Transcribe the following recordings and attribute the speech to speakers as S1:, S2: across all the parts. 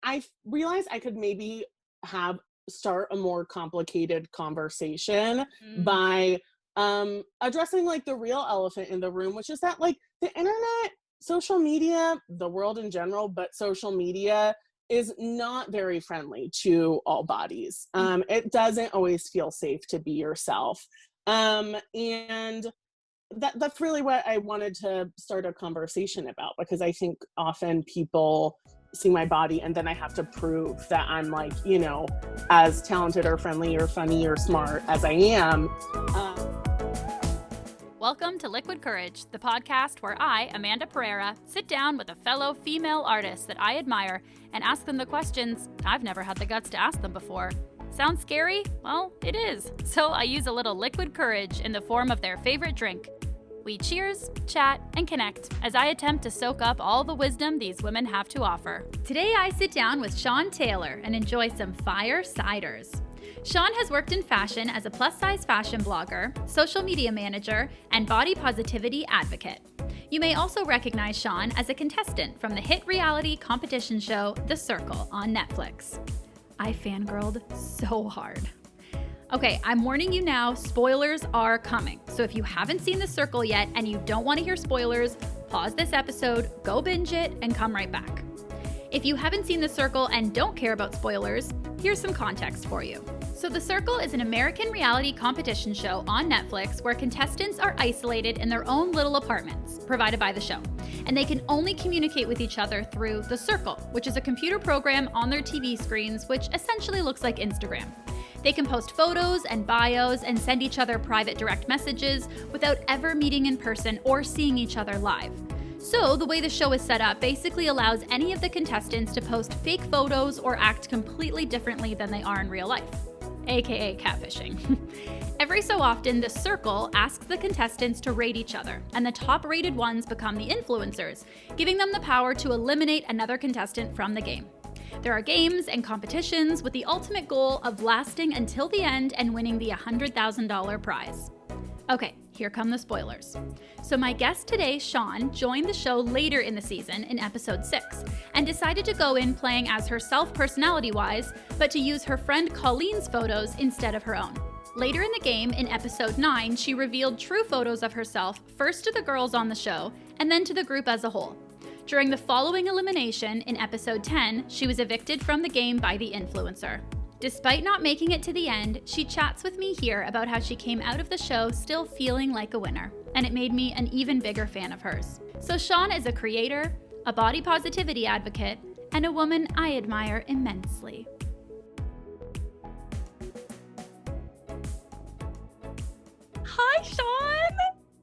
S1: I realized I could maybe start a more complicated conversation by addressing like the real elephant in the room, which is that like the internet, social media, the world in general, but social media is not very friendly to all bodies. It doesn't always feel safe to be yourself. And that's really what I wanted to start a conversation about, because I think often people see my body and then I have to prove that I'm like, you know, as talented or friendly or funny or smart as I am.
S2: Welcome to Liquid Courage, the podcast where I, Amanda Pereira, sit down with a fellow female artist that I admire and ask them the questions I've never had the guts to ask them before. Sounds scary? Well, it is. So I use a little liquid courage in the form of their favorite drink. We cheers, chat, and connect as I attempt to soak up all the wisdom these women have to offer. Today I sit down with Sean Taylor and enjoy some fire ciders. Sean has worked in fashion as a plus-size fashion blogger, social media manager, and body positivity advocate. You may also recognize Sean as a contestant from the hit reality competition show The Circle on Netflix. I fangirled so hard. Okay, I'm warning you now, spoilers are coming. So if you haven't seen The Circle yet and you don't want to hear spoilers, pause this episode, go binge it, and come right back. If you haven't seen The Circle and don't care about spoilers, here's some context for you. So The Circle is an American reality competition show on Netflix where contestants are isolated in their own little apartments provided by the show. And they can only communicate with each other through The Circle, which is a computer program on their TV screens, which essentially looks like Instagram. They can post photos and bios and send each other private direct messages without ever meeting in person or seeing each other live. So the way the show is set up basically allows any of the contestants to post fake photos or act completely differently than they are in real life, aka catfishing. Every so often, The Circle asks the contestants to rate each other, and the top-rated ones become the influencers, giving them the power to eliminate another contestant from the game. There are games and competitions with the ultimate goal of lasting until the end and winning the $100,000 prize. Okay, here come the spoilers. So my guest today, Sean, joined the show later in the season in episode 6 and decided to go in playing as herself personality-wise, but to use her friend Colleen's photos instead of her own. Later in the game, in episode 9, she revealed true photos of herself first to the girls on the show and then to the group as a whole. During the following elimination, in episode 10, she was evicted from the game by the influencer. Despite not making it to the end, she chats with me here about how she came out of the show still feeling like a winner, and it made me an even bigger fan of hers. So Sean is a creator, a body positivity advocate, and a woman I admire immensely. Hi, Sean!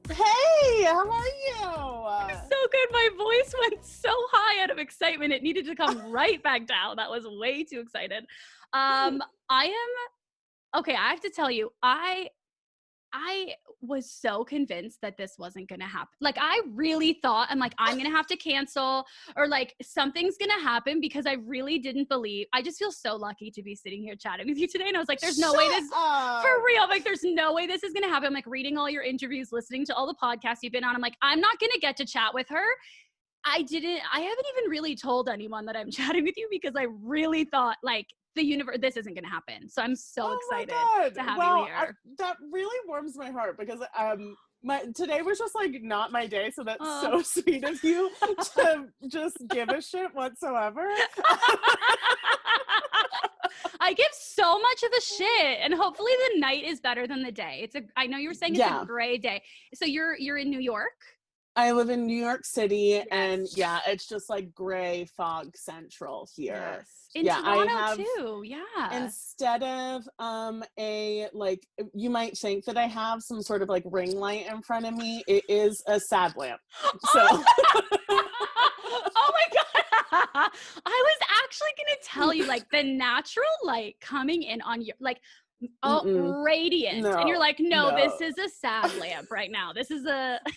S1: Hey, how are you?
S2: So good. My voice went so high out of excitement. It needed to come right back down. That was way too excited. I have to tell you, I was so convinced that this wasn't going to happen. Like, I really thought, I'm going to have to cancel or like something's going to happen because I really didn't believe. I just feel so lucky to be sitting here chatting with you today. And I was like, there's no way this, for real. I'm like, there's no way this is going to happen. I'm like reading all your interviews, listening to all the podcasts you've been on. I'm like, I'm not going to get to chat with her. I haven't even really told anyone that I'm chatting with you because I really thought like, the universe, this isn't going to happen. So I'm so excited to have you here.
S1: That really warms my heart because today was just like not my day. So that's so sweet of you to just give a shit whatsoever.
S2: I give so much of a shit, and hopefully the night is better than the day. I know you were saying it's a gray day. So you're in New York?
S1: I live in New York City,
S2: yes.
S1: And it's just like gray fog central here.
S2: Yes. In Toronto too,
S1: Instead of you might think that I have some sort of like ring light in front of me, it is a sad lamp. So.
S2: Oh my God. I was actually going to tell you like the natural light coming in on your, like, radiant.
S1: No,
S2: and you're like, no, this is a sad lamp right now. This is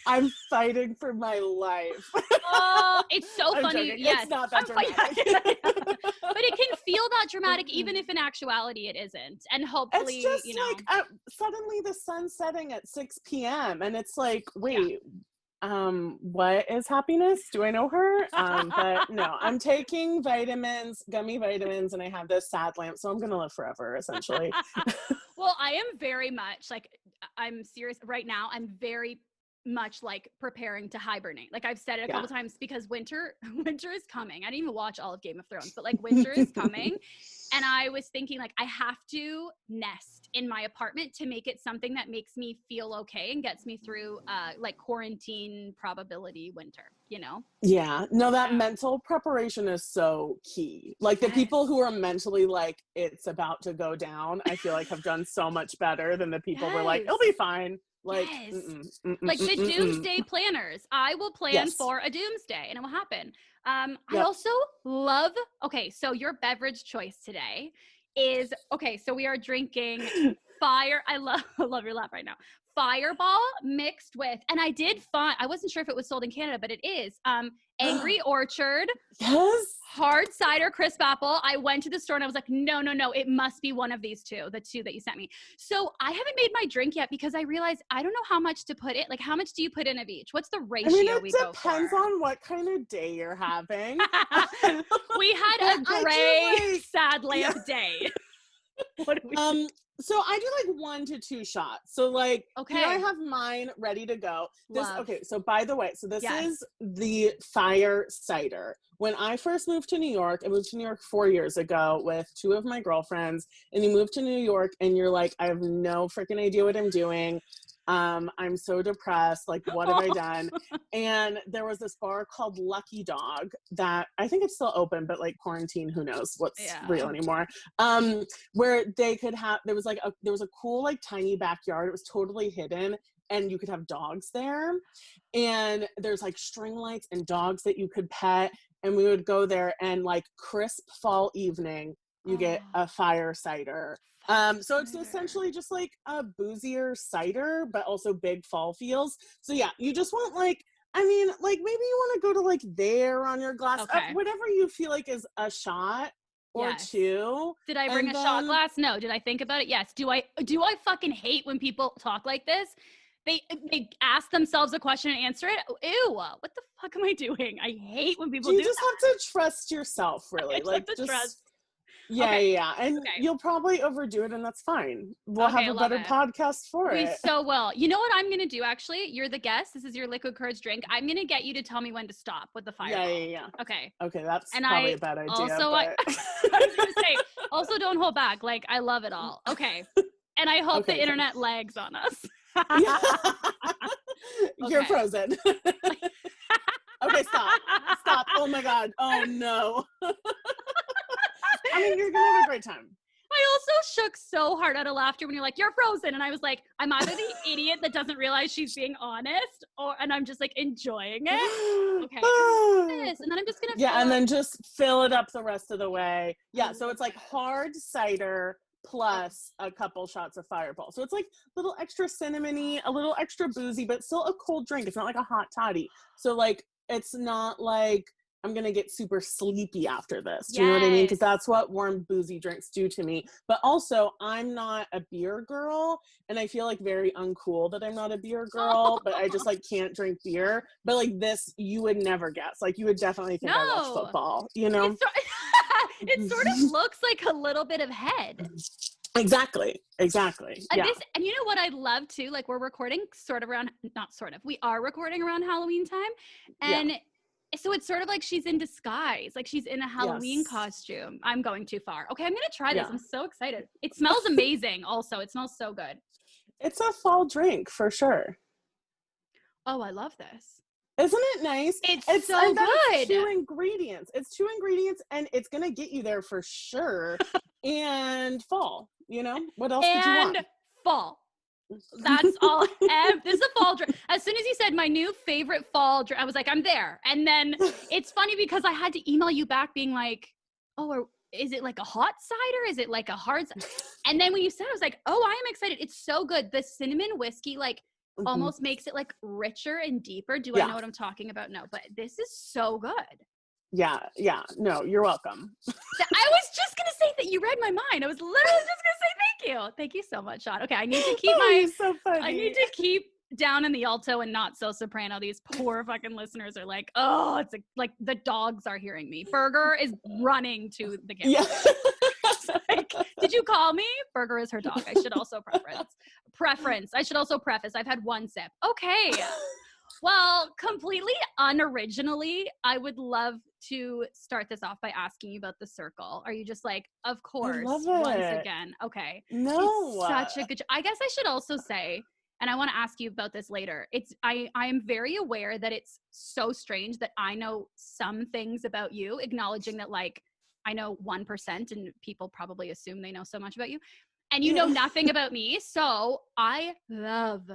S1: I'm fighting for my life.
S2: Oh, it's so funny.
S1: Joking.
S2: Yes.
S1: It's not that dramatic.
S2: But it can feel that dramatic even if in actuality it isn't. And hopefully,
S1: it's just like suddenly the sun's setting at 6 p.m. and it's like, wait, what is happiness? Do I know her? But no, I'm taking vitamins, gummy vitamins, and I have this sad lamp, so I'm gonna live forever, essentially.
S2: Well, I am very much like, I'm serious right now. I'm very much like preparing to hibernate. Like I've said it a
S1: Yeah.
S2: couple times because winter is coming. I didn't even watch all of Game of Thrones, but like winter is coming. And I was thinking like I have to nest in my apartment to make it something that makes me feel okay and gets me through like quarantine probability winter, you know?
S1: Yeah. No, that
S2: Yeah.
S1: mental preparation is so key. Like the people
S2: Yes.
S1: who are mentally like it's about to go down, I feel like have done so much better than the people who are like, it'll
S2: Yes.
S1: be fine. Like,
S2: Yes.
S1: mm-mm,
S2: Like the
S1: mm-mm.
S2: doomsday planners. I will plan
S1: Yes.
S2: for a doomsday and it will happen. I
S1: Yep.
S2: also love, okay, so your beverage choice today is, okay, so we are drinking fire. I love your laugh right now. Fireball mixed with, and I did find, I wasn't sure if it was sold in Canada, but it is, Angry Orchard
S1: Yes.
S2: hard cider crisp apple. I went to the store and I was like, no, it must be one of these two, the two that you sent me. So I haven't made my drink yet because I realized I don't know how much to put in. Like, how much do you put in of each? What's the ratio we go for?
S1: It depends on what kind of day you're having.
S2: We had a gray sad lamp day. What do we
S1: So I do like 1 to 2 shots. So like here I
S2: Okay.
S1: have mine ready to go.
S2: Love.
S1: Okay, so by the way, so this
S2: Yes.
S1: is the fire cider. When I first moved to New York, I moved to New York 4 years ago with 2 of my girlfriends, and you move to New York and you're like, I have no freaking idea what I'm doing. I'm so depressed. Like, what have I done? And there was this bar called Lucky Dog that I think it's still open, but like quarantine, who knows what's real anymore. Where they could have, there was a cool, like tiny backyard. It was totally hidden and you could have dogs there. And there's like string lights and dogs that you could pet. And we would go there and like crisp fall evening, you get a fire cider. So it's essentially just like a boozier cider, but also big fall feels. So yeah, you just want like, I mean, like maybe you want to go to like there on your glass, whatever you feel like is a shot or two.
S2: Did I bring a shot glass? No. Did I think about it? Yes. Do I fucking hate when people talk like this? They ask themselves a question and answer it. Ew, what the fuck am I doing? I hate when people do that.
S1: You just have to trust yourself, really. Like just trust. Yeah. And you'll probably overdo it and that's fine. We'll have a better podcast for it.
S2: We so will. You know what I'm going to do, actually? You're the guest. This is your liquid courage drink. I'm going to get you to tell me when to stop with the fireball.
S1: Yeah.
S2: Okay,
S1: that's probably a bad idea.
S2: Also, I was going to say, also don't hold back. Like, I love it all. Okay. And I hope the internet lags on us.
S1: You're frozen. Okay, stop. Oh my God. Oh no. I mean, you're gonna have a great time.
S2: I also shook so hard out of laughter when you're like, you're frozen. And I was like, I'm either the idiot that doesn't realize she's being honest and I'm just like enjoying it. Okay. And then I'm just going to
S1: and then just fill it up the rest of the way. Yeah. So it's like hard cider plus a couple shots of Fireball. So it's like a little extra cinnamony, a little extra boozy, but still a cold drink. It's not like a hot toddy. So like, it's not like I'm going to get super sleepy after this. Do you know what I mean? Because that's what warm boozy drinks do to me. But also, I'm not a beer girl, and I feel like very uncool that I'm not a beer girl, but I just like can't drink beer. But like this, you would never guess. Like you would definitely think I watch football, you know?
S2: It sort of looks like a little bit of head.
S1: Exactly. And
S2: and you know what I love too? Like we're recording we are recording around Halloween time. And so it's sort of like she's in disguise, like she's in a Halloween costume. I'm going too far. Okay, I'm going to try this. I'm so excited. It smells amazing also. It smells so good.
S1: It's a fall drink for sure.
S2: Oh, I love this.
S1: Isn't it nice?
S2: It's so good.
S1: It's 2 ingredients. And it's going to get you there for sure. And fall, you know? What else did you want?
S2: And fall. That's all. This is a fall drink. As soon as you said my new favorite fall drink, I was like, I'm there. And then it's funny because I had to email you back being like, oh, is it like a hot cider? Is it like a hard cider? And then when you said it, I was like, oh, I am excited. It's so good. The cinnamon whiskey like almost makes it like richer and deeper. Do I know what I'm talking about? No, but this is so good.
S1: Yeah. No, you're welcome.
S2: I was just going to say that you read my mind. I was literally just going to say thank you. Thank you so much, Sean. Okay, I need to keep I need to keep down in the alto and not so soprano, these poor fucking listeners are like, oh, it's like the dogs are hearing me. Burger is running to the camera.
S1: Yeah.
S2: Like, did you call me? Burger is her dog. I should also preference. I should also preface. I've had one sip. Okay. Well, completely unoriginally, I would love to start this off by asking you about the circle. Are you just like, of course, once again? Okay.
S1: No.
S2: It's such a good, I guess I should also say, and I want to ask you about this later. I am very aware that it's so strange that I know some things about you, acknowledging that like I know 1% and people probably assume they know so much about you. And you know nothing about me. So I love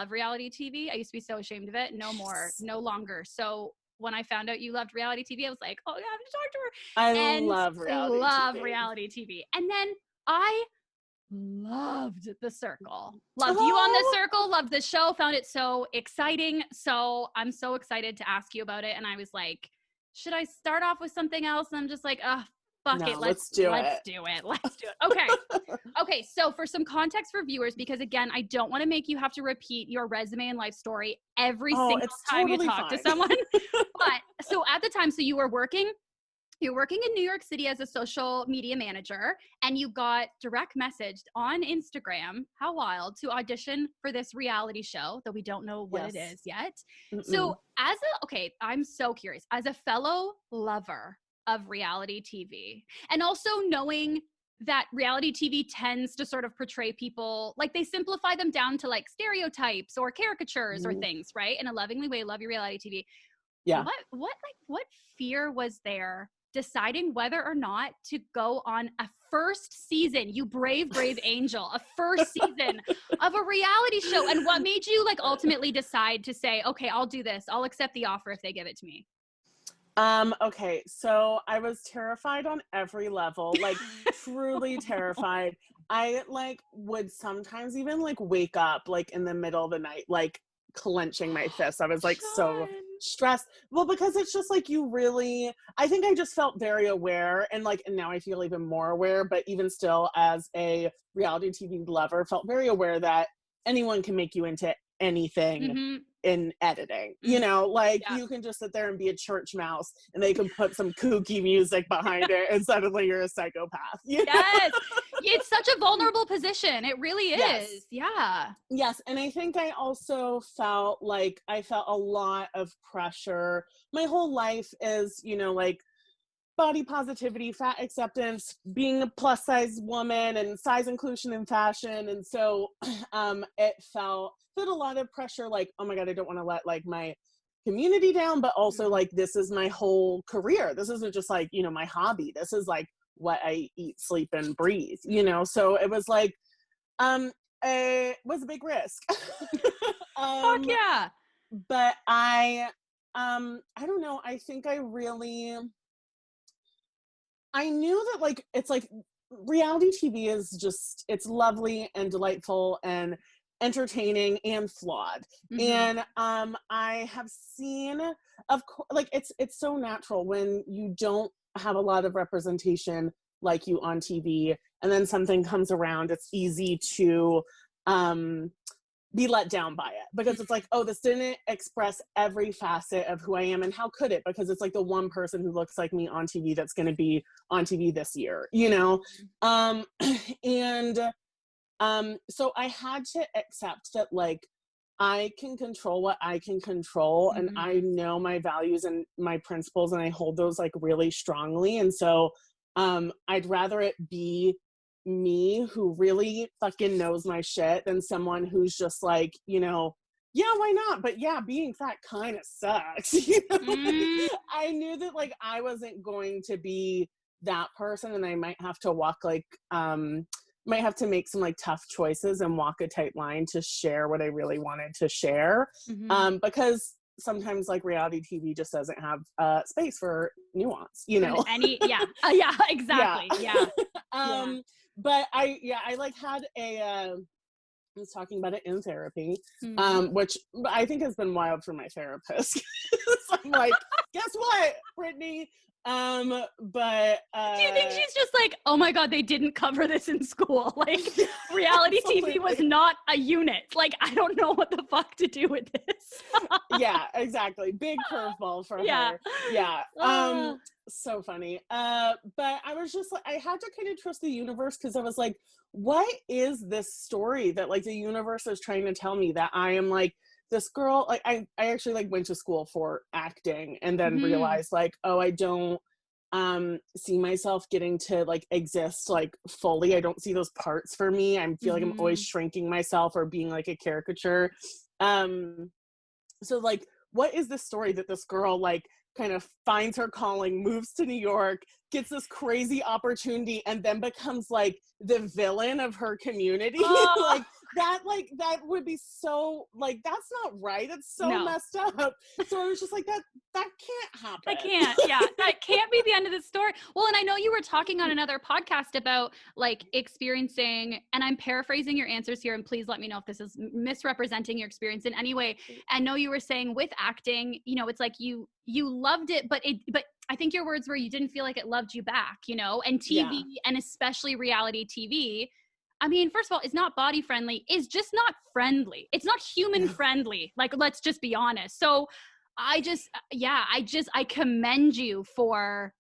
S2: reality TV. I used to be so ashamed of it. No more, no longer. So when I found out you loved reality TV, I was like, oh, yeah, I have to talk to her.
S1: I love
S2: reality TV. And then I loved The Circle. Loved you on The Circle. Loved the show. Found it so exciting. So I'm so excited to ask you about it. And I was like, should I start off with something else? And I'm just like, fuck it. Let's do it. Okay. Okay. So for some context for viewers, because again, I don't want to make you have to repeat your resume and life story every single time you talk to someone. But so at the time, so you're working in New York City as a social media manager, and you got direct messaged on Instagram, how wild, to audition for this reality show that we don't know what it is yet. Mm-mm. So I'm so curious, as a fellow lover of reality TV, and also knowing that reality TV tends to sort of portray people, like they simplify them down to like stereotypes or caricatures or things, right? In a lovingly way, love your reality TV. Yeah. What fear was there deciding whether or not to go on a first season, you brave angel, a first season of a reality show? And what made you like ultimately decide to say, okay, I'll do this. I'll accept the offer if they give it to me?
S1: Okay, so I was terrified on every level, like truly terrified. I like would sometimes even like wake up like in the middle of the night, like clenching my fists. I was like so stressed. Well, because it's just like I think I just felt very aware, and like, and now I feel even more aware, but even still as a reality TV lover, felt very aware that anyone can make you into anything in editing, you know, like you can just sit there and be a church mouse and they can put some kooky music behind it and suddenly you're a psychopath. Yes.
S2: It's such a vulnerable position. It really is.
S1: Yes. And I think I also felt a lot of pressure. My whole life is, you know, like body positivity, fat acceptance, being a plus size woman, and size inclusion in fashion. And so it felt a lot of pressure, like, oh my God, I don't want to let like my community down, but also like this is my whole career. This isn't just like, you know, my hobby. This is like what I eat, sleep, and breathe, you know? So it was like, it was a big risk.
S2: Fuck yeah.
S1: But I don't know. I think I knew that like, it's like reality TV is just, it's lovely and delightful and entertaining and flawed. And I have seen, of course, like it's so natural when you don't have a lot of representation like you on TV, and then something comes around, it's easy to be let down by it, because it's like, oh, this didn't express every facet of who I am, and how could it, because it's like the one person who looks like me on TV that's going to be on TV this year, you know? So I had to accept that like I can control what I can control, and I know my values and my principles, and I hold those like really strongly. And so I'd rather it be me who really fucking knows my shit than someone who's just like, you know, yeah, why not? But yeah, being fat kind of sucks. You know? Like, I knew that like I wasn't going to be that person, and I might have to walk like might have to make some like tough choices and walk a tight line to share what I really wanted to share. Because sometimes like reality TV just doesn't have space for nuance, you know?
S2: Exactly.
S1: But I like had I was talking about it in therapy, which I think has been wild for my therapist. So I'm like, guess what, Brittany? But
S2: do you think she's just like, oh my God, they didn't cover this in school? Like, reality TV was not a unit. Like, I don't know what the fuck to do with this.
S1: Yeah, exactly. Big curveball for
S2: Yeah.
S1: her. Yeah. So funny. But I was just like, I had to kind of trust the universe, because I was like, what is this story that like the universe is trying to tell me, that I am like this girl? Like I actually like went to school for acting, and then realized like, oh, I don't see myself getting to like exist like fully. I don't see those parts for me. I feel like I'm always shrinking myself or being like a caricature. So like, what is this story that this girl like kind of finds her calling, moves to New York, gets this crazy opportunity, and then becomes like the villain of her community?
S2: Oh.
S1: that would be so like, that's not right. It's so
S2: No.
S1: messed up. So I was just like, that can't happen.
S2: That can't, yeah, that can't be the end of the story. Well, and I know you were talking on another podcast about like experiencing, and I'm paraphrasing your answers here, and please let me know if this is misrepresenting your experience in any way. I know you were saying with acting, you know, it's like you loved it, but I think your words were, you didn't feel like it loved you back, you know, and TV, and especially reality TV. I mean, first of all, it's not body friendly. It's just not friendly. It's not human friendly. Like, let's just be honest. So I commend you for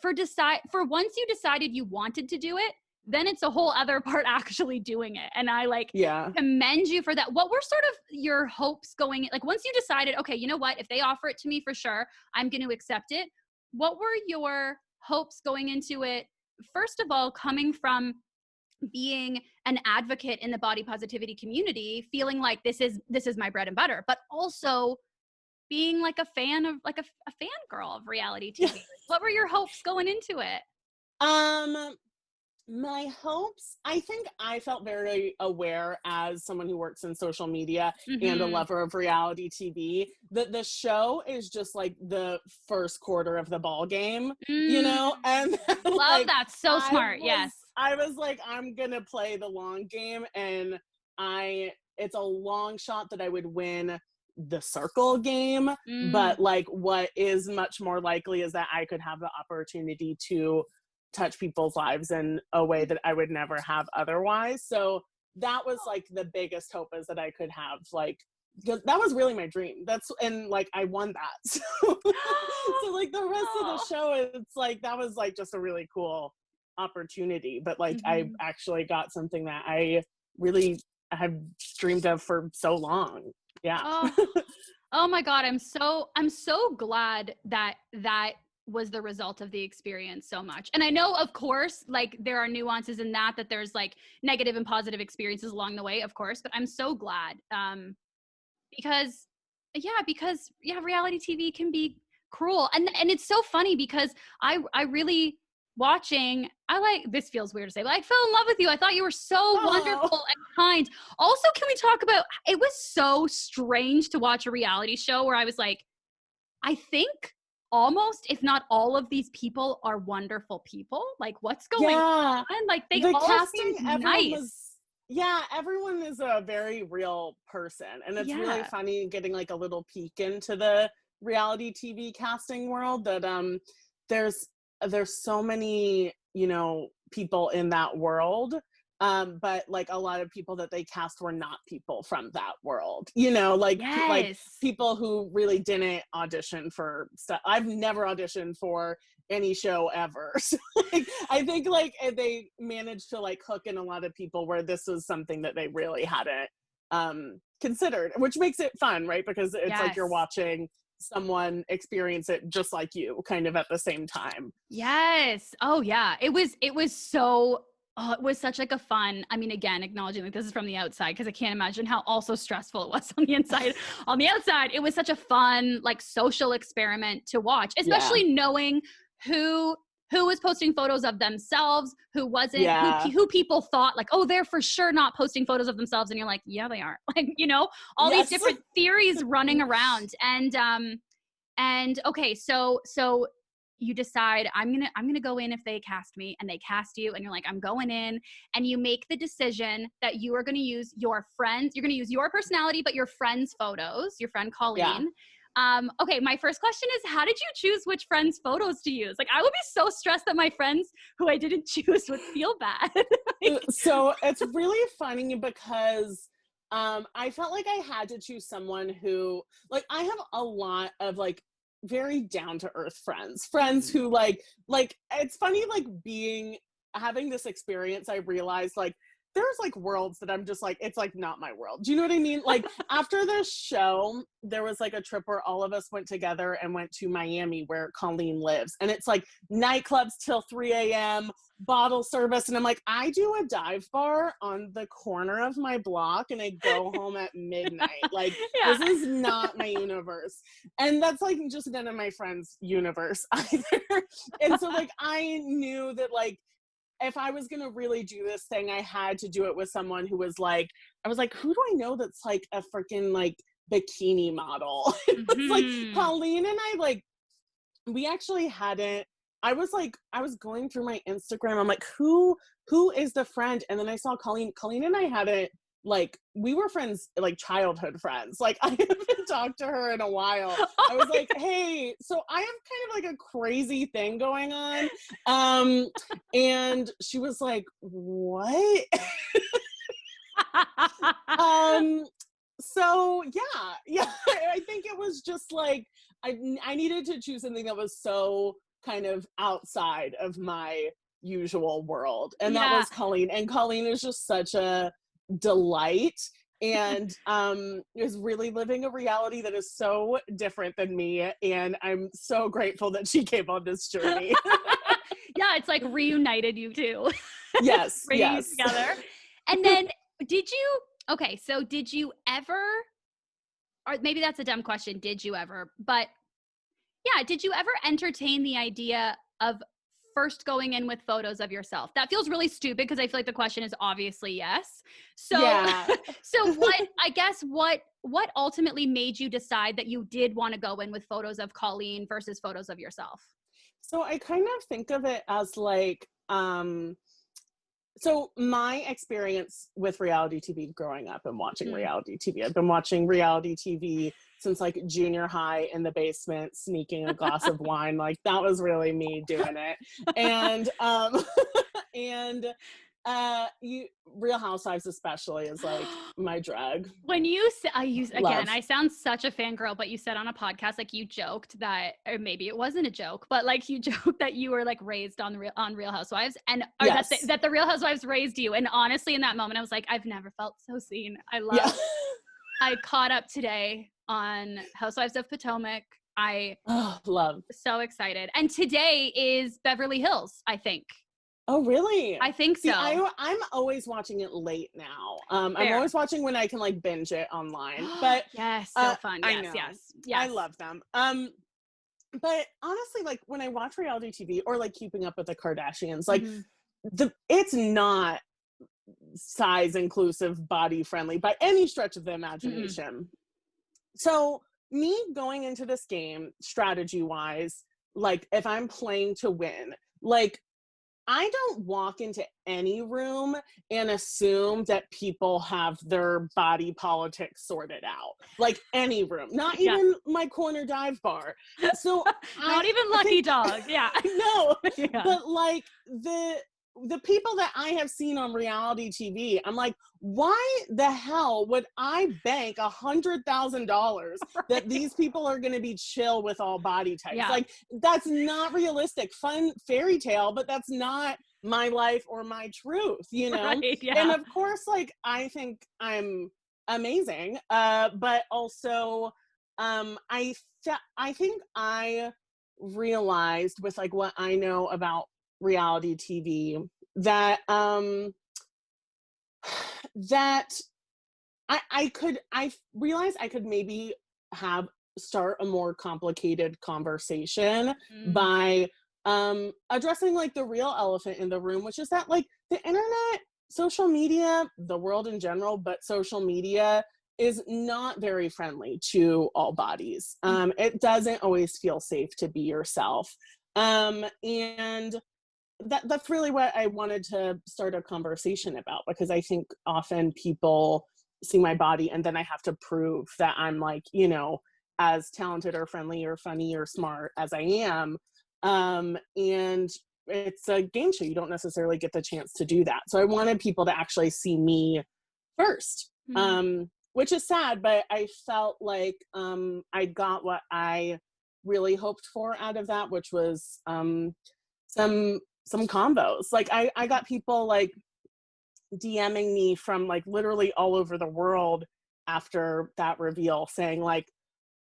S2: once you decided you wanted to do it, then it's a whole other part actually doing it. And I like commend you for that. What were sort of your hopes going, like once you decided, okay, you know what, if they offer it to me for sure, I'm going to accept it. What were your hopes going into it? First of all, coming from being an advocate in the body positivity community, feeling like this is my bread and butter, but also being like a fan of like a fangirl of reality TV. What were your hopes going into it?
S1: My hopes, I think I felt very aware as someone who works in social media and a lover of reality TV, that the show is just like the first quarter of the ball game, you know? And
S2: love
S1: like,
S2: that. So smart. Yes.
S1: I was like, I'm gonna play the long game, and it's a long shot that I would win the circle game, but like what is much more likely is that I could have the opportunity to touch people's lives in a way that I would never have otherwise. So that was like the biggest hope, is that I could have like, because that was really my dream. And like I won that. So like the rest of the show, it's like that was like just a really cool opportunity, but like I actually got something that I really have dreamed of for so long. Yeah.
S2: Oh my God. I'm so glad that was the result of the experience so much. And I know, of course, like there are nuances in that there's like negative and positive experiences along the way, of course, but I'm so glad. Because reality TV can be cruel. And it's so funny because I really this feels weird to say, but I fell in love with you. I thought you were so wonderful and kind. Also, can we talk about, it was so strange to watch a reality show where I was like, I think almost, if not all of these people are wonderful people. Like what's going on? Like the all
S1: casting,
S2: nice.
S1: Everyone is a very real person. And it's really funny getting like a little peek into the reality TV casting world, that there's so many, you know, people in that world. But like a lot of people that they cast were not people from that world, you know, like people who really didn't audition for stuff. I've never auditioned for any show ever. So like, I think like they managed to like hook in a lot of people where this was something that they really hadn't considered, which makes it fun, right? Because it's like you're watching someone experience it just like you, kind of at the same time.
S2: Yes. Oh yeah. It was so, it was such like a fun, I mean, again, acknowledging like this is from the outside, because I can't imagine how also stressful it was on the inside. On the outside, it was such a fun, like social experiment to watch, especially knowing who was posting photos of themselves, who wasn't, who people thought like, oh, they're for sure not posting photos of themselves. And you're like, yeah, they are. Like, you know, all these different theories running around. And okay, so you decide I'm gonna go in if they cast me, and they cast you, and you're like, I'm going in, and you make the decision that you are gonna use your friends, you're gonna use your personality, but your friend's photos, your friend Colleen.
S3: Okay, my first question is, how did you choose which friends' photos to use? Like, I would be so stressed that my friends who I didn't choose would feel bad.
S1: So it's really funny because I felt like I had to choose someone who, like, I have a lot of like very down to earth friends who like it's funny, like having this experience. I realized like there's like worlds that I'm just like, it's like not my world. Do you know what I mean? Like after the show, there was like a trip where all of us went together and went to Miami where Colleen lives. And it's like nightclubs till 3 a.m., bottle service. And I'm like, I do a dive bar on the corner of my block and I go home at midnight. Like
S3: Yeah.
S1: this is not my universe. And that's like just none of my friends' universe either. And so like I knew that like if I was gonna really do this thing, I had to do it with someone who was like, I was like, who do I know that's like a freaking like bikini model? It was like Colleen and I, like, we actually hadn't. I was going through my Instagram. I'm like, who is the friend? And then I saw Colleen. Colleen and I hadn't, like, we were friends, like childhood friends. Like I haven't talked to her in a while. I was like, hey, so I have kind of like a crazy thing going on. And she was like, what? So yeah, I think it was just like, I needed to choose something that was so kind of outside of my usual world. And that was Colleen. And Colleen is just such a delight and is really living a reality that is so different than me. And I'm so grateful that she came on this journey.
S3: Yeah, it's like reunited you two.
S1: Yes.
S3: Bringing
S1: yes.
S3: you together. And then did you ever, or maybe that's a dumb question, did you ever, but yeah, did you ever entertain the idea of first going in with photos of yourself? That feels really stupid because I feel like the question is obviously yes. So,
S1: yeah.
S3: so what ultimately made you decide that you did want to go in with photos of Colleen versus photos of yourself?
S1: So I kind of think of it as like, so my experience with reality TV growing up and watching reality TV, I've been watching reality TV since like junior high in the basement, sneaking a glass of wine. Like that was really me doing it. And, Real Housewives especially is like my drug.
S3: When you say,
S1: Love.
S3: I sound such a fangirl, but you said on a podcast, like you joked that, or maybe it wasn't a joke, but like you joked that you were like raised on Real Housewives, and or
S1: Yes.
S3: that the Real Housewives raised you. And honestly, in that moment, I was like, I've never felt so seen. I love.
S1: Yeah.
S3: I caught up today on Housewives of Potomac.
S1: Love.
S3: So excited, and today is Beverly Hills, I think.
S1: Oh, really?
S3: I think so.
S1: See, I'm always watching it late now. I'm always watching when I can like binge it online. But
S3: yes, so fun. Yes,
S1: I know.
S3: yes.
S1: I love them. But honestly, like when I watch reality TV or like Keeping Up with the Kardashians, like it's not size inclusive, body friendly by any stretch of the imagination. So me going into this game strategy wise, like if I'm playing to win, like I don't walk into any room and assume that people have their body politics sorted out. Like any room, not even my corner dive bar. So
S3: not even Lucky Dog. Yeah.
S1: No, but like the people that I have seen on reality TV, I'm like, why the hell would I bank $100,000 that these people are going to be chill with all body types?
S3: Yeah.
S1: Like, that's not realistic. Fun fairy tale, but that's not my life or my truth, you know?
S3: Right, yeah.
S1: And of course, like, I think I'm amazing, but also, I think I realized with like what I know about reality TV that that I realized I could maybe start a more complicated conversation by addressing like the real elephant in the room, which is that like the internet, social media, the world in general, but social media is not very friendly to all bodies. It doesn't always feel safe to be yourself. And that's really what I wanted to start a conversation about, because I think often people see my body and then I have to prove that I'm like, you know, as talented or friendly or funny or smart as I am. And it's a game show. You don't necessarily get the chance to do that. So I wanted people to actually see me first, which is sad, but I felt like I got what I really hoped for out of that, which was some combos. Like I got people like DMing me from like literally all over the world after that reveal saying like,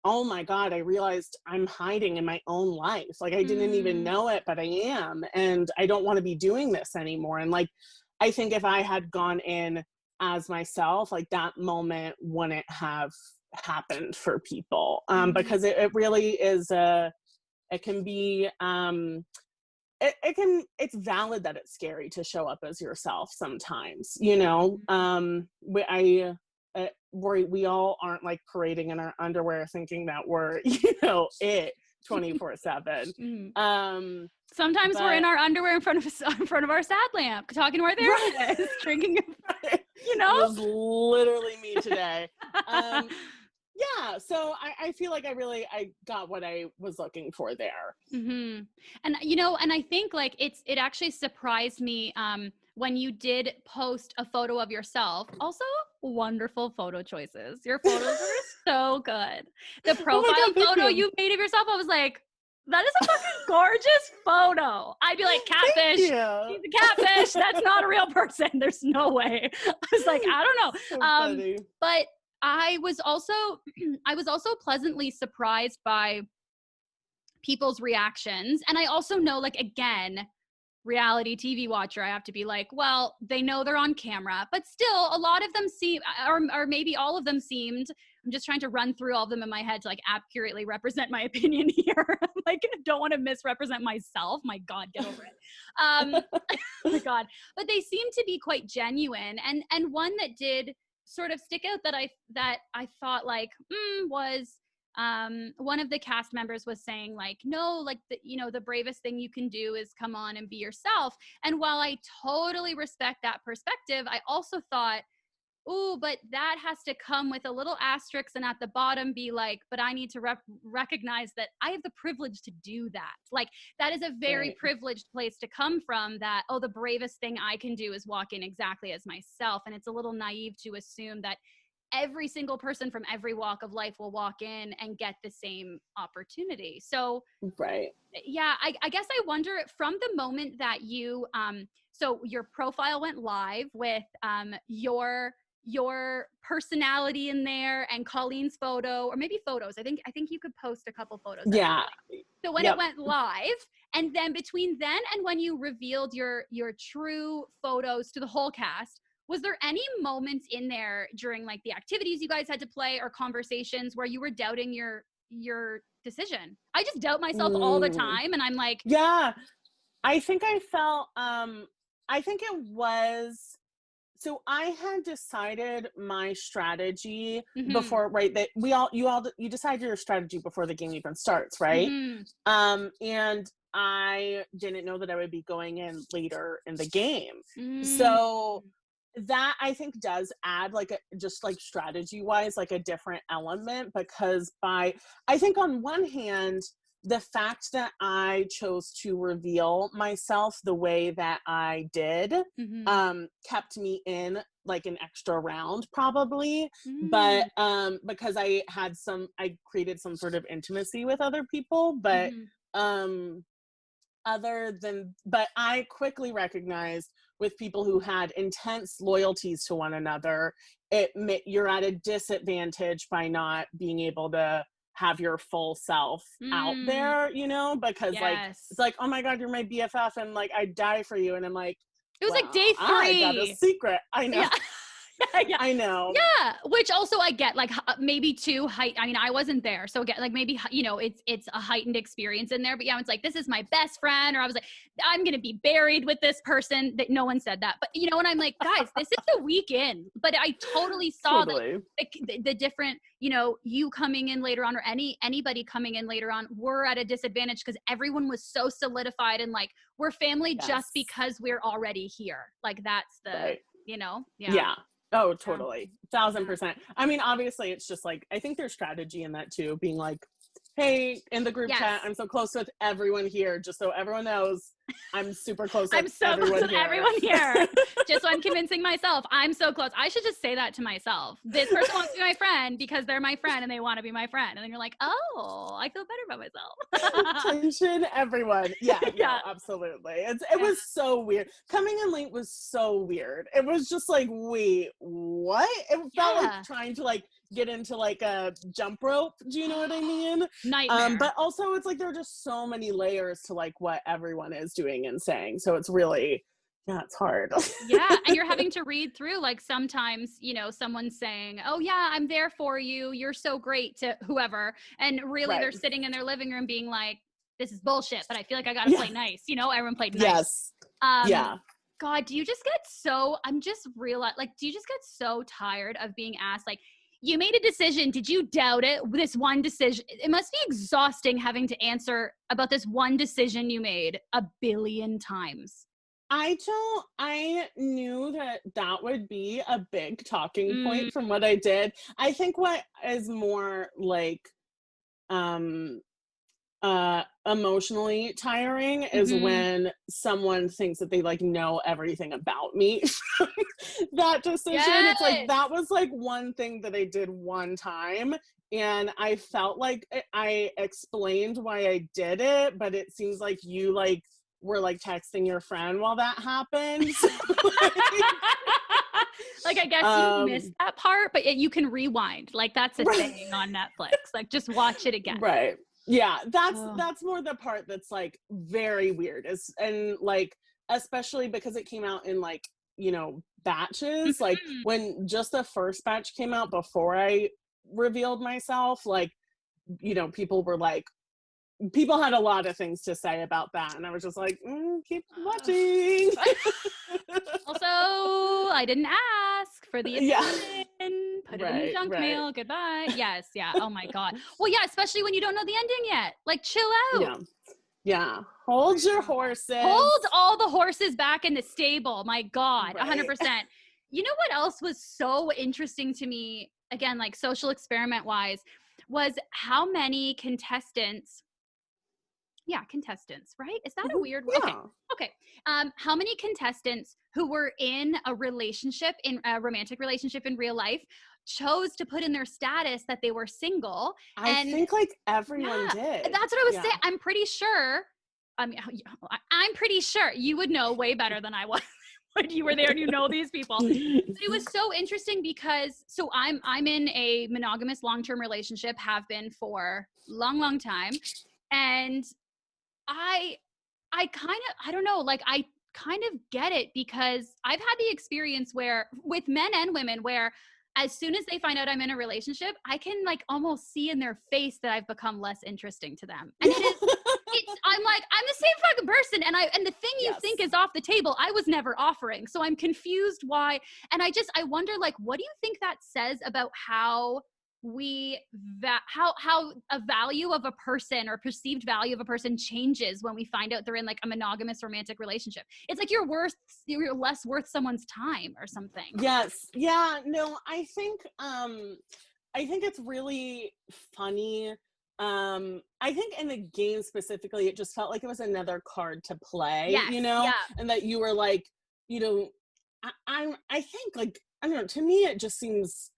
S1: oh my God, I realized I'm hiding in my own life. Like I didn't even know it, but I am. And I don't want to be doing this anymore. And like, I think if I had gone in as myself, like that moment wouldn't have happened for people. Because it really is it can be, it's valid that it's scary to show up as yourself sometimes, you know. We all aren't like parading in our underwear thinking that we're, you know, it 24/7.
S3: Sometimes we're in our underwear in front of our sad lamp, talking to our therapist, drinking, you know.
S1: It was literally me today. Yeah, so I feel like I got what I was looking for there.
S3: And you know, and I think like it actually surprised me when you did post a photo of yourself. Also, wonderful photo choices. Your photos are so good. The profile photo you made of yourself, I was like, that is a fucking gorgeous photo. I'd be like, catfish. She's a catfish. That's not a real person. There's no way. I was like, I don't know.
S1: So funny.
S3: But I was also pleasantly surprised by people's reactions. And I also know, like, again, reality TV watcher, I have to be like, well, they know they're on camera, but still a lot of them seem, or maybe all of them seemed, I'm just trying to run through all of them in my head to like accurately represent my opinion here. Like, don't want to misrepresent myself. My God, get over it. Oh my God. But they seem to be quite genuine. And one that did sort of stick out that I thought like, was, one of the cast members was saying like, no, like the bravest thing you can do is come on and be yourself. And while I totally respect that perspective, I also thought, oh, but that has to come with a little asterisk and at the bottom be like, but I need to recognize that I have the privilege to do that. Like that is a very privileged place to come from, that, oh, the bravest thing I can do is walk in exactly as myself. And it's a little naive to assume that every single person from every walk of life will walk in and get the same opportunity. So, yeah, I guess I wonder from the moment that you, so your profile went live with your personality in there and Colleen's photo, or maybe photos. I think you could post a couple photos.
S1: Yeah.
S3: So when it went live, and then between then and when you revealed your true photos to the whole cast, was there any moments in there during like the activities you guys had to play or conversations where you were doubting your decision? I just doubt myself all the time, and I'm like,
S1: yeah, I think I felt, I think it was, so I had decided my strategy before, right? That you decide your strategy before the game even starts, right? And I didn't know that I would be going in later in the game. So that I think does add like just like strategy wise, like a different element, because I think on one hand, the fact that I chose to reveal myself the way that I did kept me in like an extra round probably, but because I created some sort of intimacy with other people, but but I quickly recognized with people who had intense loyalties to one another, you're at a disadvantage by not being able to have your full self out there, you know, because like it's like, oh my God, you're my BFF and like I'd die for you, and I'm like,
S3: it was like day 3.
S1: I got a secret. I know.
S3: Yeah.
S1: I know.
S3: Yeah, which also I get, like maybe too height. I mean, I wasn't there, so get like maybe it's a heightened experience in there. But yeah, it's like this is my best friend, or I was like, I'm gonna be buried with this person. That no one said that, but and I'm like, guys, this is a weekend. But I totally saw the different, you coming in later on, or anybody coming in later on, were at a disadvantage because everyone was so solidified and like we're family just because we're already here. Like that's the
S1: right.
S3: Yeah.
S1: Oh, totally. 1,000%. I mean, obviously it's just like, I think there's strategy in that too, being like, hey, in the group chat,
S3: Yes.
S1: I'm so close with everyone here, just so everyone knows I'm super close
S3: I'm
S1: with
S3: so close
S1: everyone
S3: with
S1: here.
S3: everyone here. Just so I'm convincing myself, I'm so close. I should just say that to myself. This person wants to be my friend because they're my friend and they want to be my friend. And then you're like, oh, I feel better about myself.
S1: Attention, everyone. Yeah,
S3: Yeah.
S1: no, absolutely. It was so weird. Coming in late was so weird. It was just like, wait, what? It felt
S3: Yeah.
S1: like trying to like get into like a jump rope. Do you know what I mean?
S3: Nightmare.
S1: But also it's like there are just so many layers to like what everyone is doing and saying. So it's really, yeah, it's hard.
S3: Yeah. And you're having to read through, like, sometimes, you know, someone's saying, oh yeah, I'm there for you, you're so great, to whoever. And really they're
S1: Right.
S3: sitting in their living room being like, this is bullshit, but I feel like I gotta
S1: Yeah.
S3: play nice. You know, everyone played nice.
S1: Yes. Yeah.
S3: God, do you just get so, I'm just realizing, like, do you just get so tired of being asked, like, you made a decision, did you doubt it? This one decision. It must be exhausting having to answer about this one decision you made a billion times.
S1: I knew that would be a big talking
S3: Mm,
S1: point from what I did. I think what is more like, um, emotionally tiring is
S3: mhm.
S1: when someone thinks that they like know everything about me. That decision, it's like,
S3: Yes.
S1: that was like one thing that I did one time. And I felt like I explained why I did it, but it seems like you like were like texting your friend while that happened.
S3: Like, I guess you missed
S1: um,
S3: that part, but you can rewind. Like, that's a
S1: right.
S3: thing on Netflix. Like, just watch it again.
S1: Right. Yeah,
S3: Oh.
S1: that's more the part that's like very weird. Is and like especially because it came out in like, you know, batches. Like
S3: Mhm.
S1: when just the first batch came out before I revealed myself, like, you know, people had a lot of things to say about that, and I was just like, keep watching.
S3: Also, I didn't ask for the
S1: Yeah.
S3: opinion. Put it in the
S1: Right,
S3: junk
S1: right.
S3: mail. Goodbye. Yes. Yeah. Oh my God. Well, yeah, especially when you don't know the ending yet. Like, chill out.
S1: Yeah. Yeah. Hold your horses.
S3: Hold all the horses back in the stable. My God.
S1: Right.
S3: 100%. You know what else was so interesting to me, again, like social experiment wise, was how many contestants, yeah, contestants, right? Is that a
S1: Mhm.
S3: weird? Okay.
S1: Yeah.
S3: Okay. How many contestants who were in a relationship, in a romantic relationship in real life, chose to put in their status that they were single?
S1: I
S3: And
S1: think like everyone
S3: yeah,
S1: did.
S3: that's what I was
S1: Yeah.
S3: saying. I'm pretty sure. I mean, I'm pretty sure you would know way better than I was when you were there and you know these people. But it was so interesting because so I'm in a monogamous long-term relationship, have been for long time, and I kind of, I don't know, like I kind of get it because I've had the experience where with men and women where as soon as they find out I'm in a relationship, I can like almost see in their face that I've become less interesting to them. And I'm like, I'm the same fucking person. And the thing you think
S1: Yes.
S3: is off the table, I was never offering. So I'm confused why. And I wonder, like, what do you think that says about how how a value of a person or perceived value of a person changes when we find out they're in like a monogamous romantic relationship? It's like you're less worth someone's time or something.
S1: Yes. Yeah. No, I think it's really funny. I think in the game specifically, it just felt like it was another card to play,
S3: Yes.
S1: you know,
S3: Yeah.
S1: and that you were like, you know, I think like, I don't know, to me, it just seems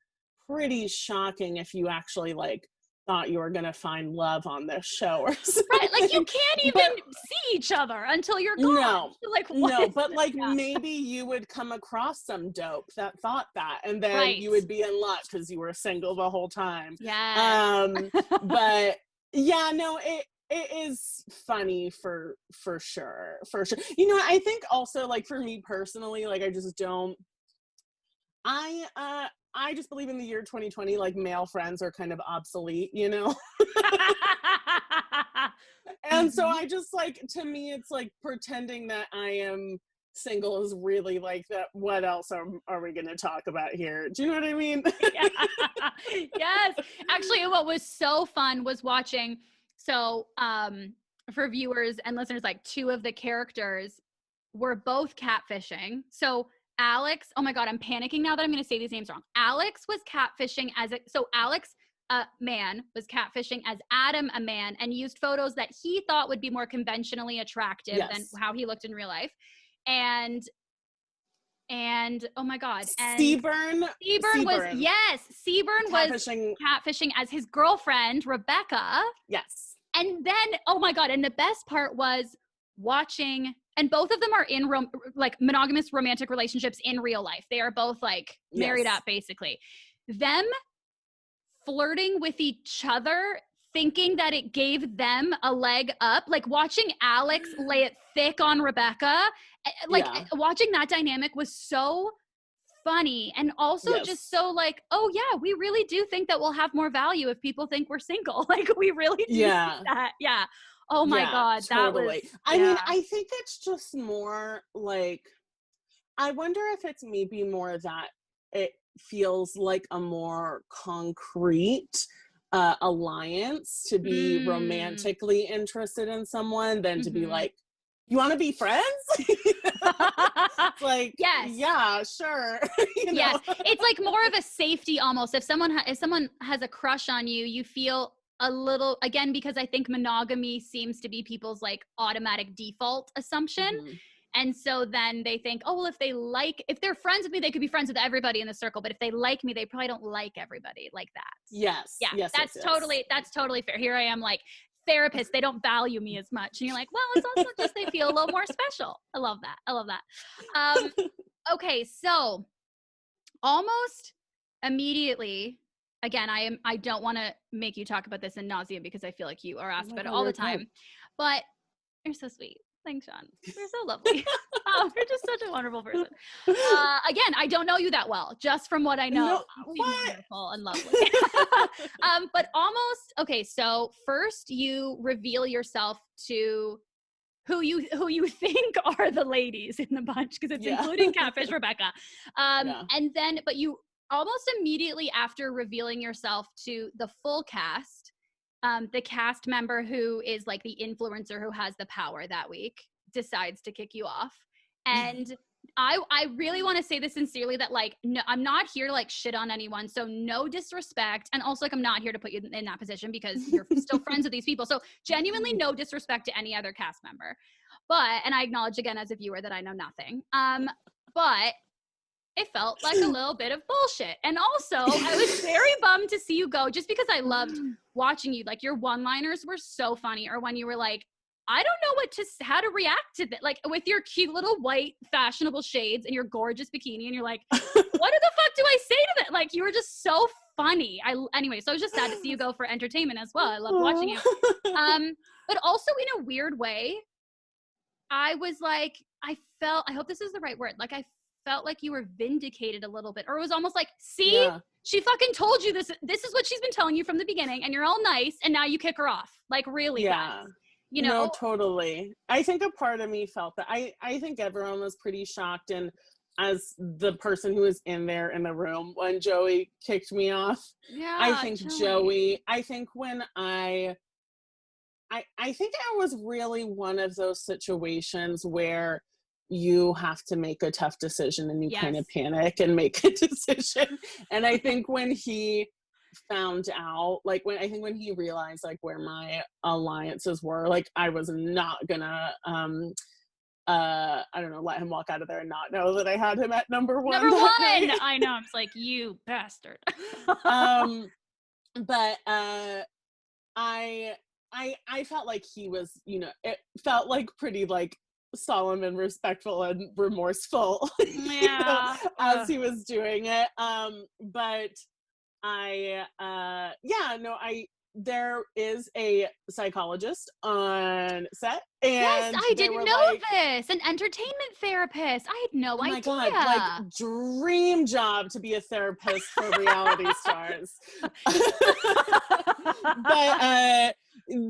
S1: pretty shocking if you actually like thought you were going to find love on this show or
S3: Right. Like you
S1: something.
S3: can't
S1: But
S3: even see each other until you're gone.
S1: no,
S3: Like what
S1: no,
S3: is
S1: but like
S3: yeah.
S1: maybe you would come across some dope that thought that, and then
S3: Right.
S1: you would be in luck because you were single the whole time.
S3: Yes.
S1: But yeah, no, it is funny for sure, for sure. You know, I think also like for me personally, like I just don't. I just believe in the year 2020, like male friends are kind of obsolete, you know? And so
S3: Mhm.
S1: I just like, to me, it's like pretending that I am single is really like that. What else are we going to talk about here? Do you know what I mean?
S3: Yeah. Yes. Actually, what was so fun was watching. So, for viewers and listeners, like two of the characters were both catfishing. So Alex, oh my God, I'm panicking now that I'm going to say these names wrong. Alex was catfishing so Alex, a man, was catfishing as Adam, a man, and used photos that he thought would be more conventionally attractive than how he looked in real life. And oh my God. And
S1: Seaburn
S3: was catfishing as his girlfriend, Rebecca.
S1: Yes.
S3: And then, oh my God. And the best part was watching, and both of them are in like monogamous romantic relationships in real life. They are both like married up, basically. Them flirting with each other, thinking that it gave them a leg up, like watching Alex lay it thick on Rebecca, like watching that dynamic was so funny, and also just so like, oh yeah, we really do think that we'll have more value if people think we're single. Like we really do think that. Yeah. Oh my God.
S1: Totally.
S3: That was,
S1: I mean, I think it's just more like, I wonder if it's maybe more that it feels like a more concrete alliance to be romantically interested in someone than to be like, you want to be friends? Like, yeah, sure. You know?
S3: It's like more of a safety almost. If someone has a crush on you, you feel a little, again, because I think monogamy seems to be people's like automatic default assumption. And so then they think, oh, well, if they're friends with me, they could be friends with everybody in the circle. But if they like me, they probably don't like everybody like that.
S1: Yes.
S3: Yeah. That's totally fair. Here I am like, therapists, they don't value me as much. And you're like, well, it's also just they feel a little more special. I love that. Okay. So almost immediately, again, I don't want to make you talk about this in nausea because I feel like you are asked about it all the time, but you're so sweet. Thanks, Sean. You're so lovely. You're just such a wonderful person. Again, I don't know you that well, just from what I know. You're wonderful and lovely. But almost, okay, so first you reveal yourself to who you think are the ladies in the bunch, because it's including Catfish Rebecca. And then, but you almost immediately after revealing yourself to the full cast, the cast member who is like the influencer who has the power that week decides to kick you off. And I really want to say this sincerely, that like, no, I'm not here to like shit on anyone. So no disrespect. And also like, I'm not here to put you in that position because you're still friends with these people. So genuinely no disrespect to any other cast member. And I acknowledge again as a viewer that I know nothing. But it felt like a little bit of bullshit. And also, I was very bummed to see you go, just because I loved watching you. Like, your one-liners were so funny. Or when you were like, I don't know how to react to that. Like, with your cute little white fashionable shades and your gorgeous bikini. And you're like, what the fuck do I say to that? Like, you were just so funny. Anyway, so I was just sad to see you go for entertainment as well. I love watching you. But also in a weird way, I was like, I hope this is the right word. Like, I felt like you were vindicated a little bit, or it was almost like, see, she fucking told you this is what she's been telling you from the beginning, and you're all nice, and now you kick her off. Like, really? Guys, you know?
S1: No, totally. I think a part of me felt that. I think everyone was pretty shocked, and as the person who was in there in the room when Joey kicked me off, I think I think when I think I was really one of those situations where you have to make a tough decision and you kind of panic and make a decision. And I think when he found out, like when he realized like where my alliances were, like I was not gonna I don't know, let him walk out of there and not know that I had him at number one.
S3: I know. I'm just like, you bastard.
S1: But I felt like he was, you know, it felt like pretty like solemn and respectful and remorseful, you know, as he was doing it. But there is a psychologist on set, and
S3: yes, I didn't know this. An entertainment therapist. I had no idea.
S1: Oh my God, like dream job to be a therapist for reality stars. But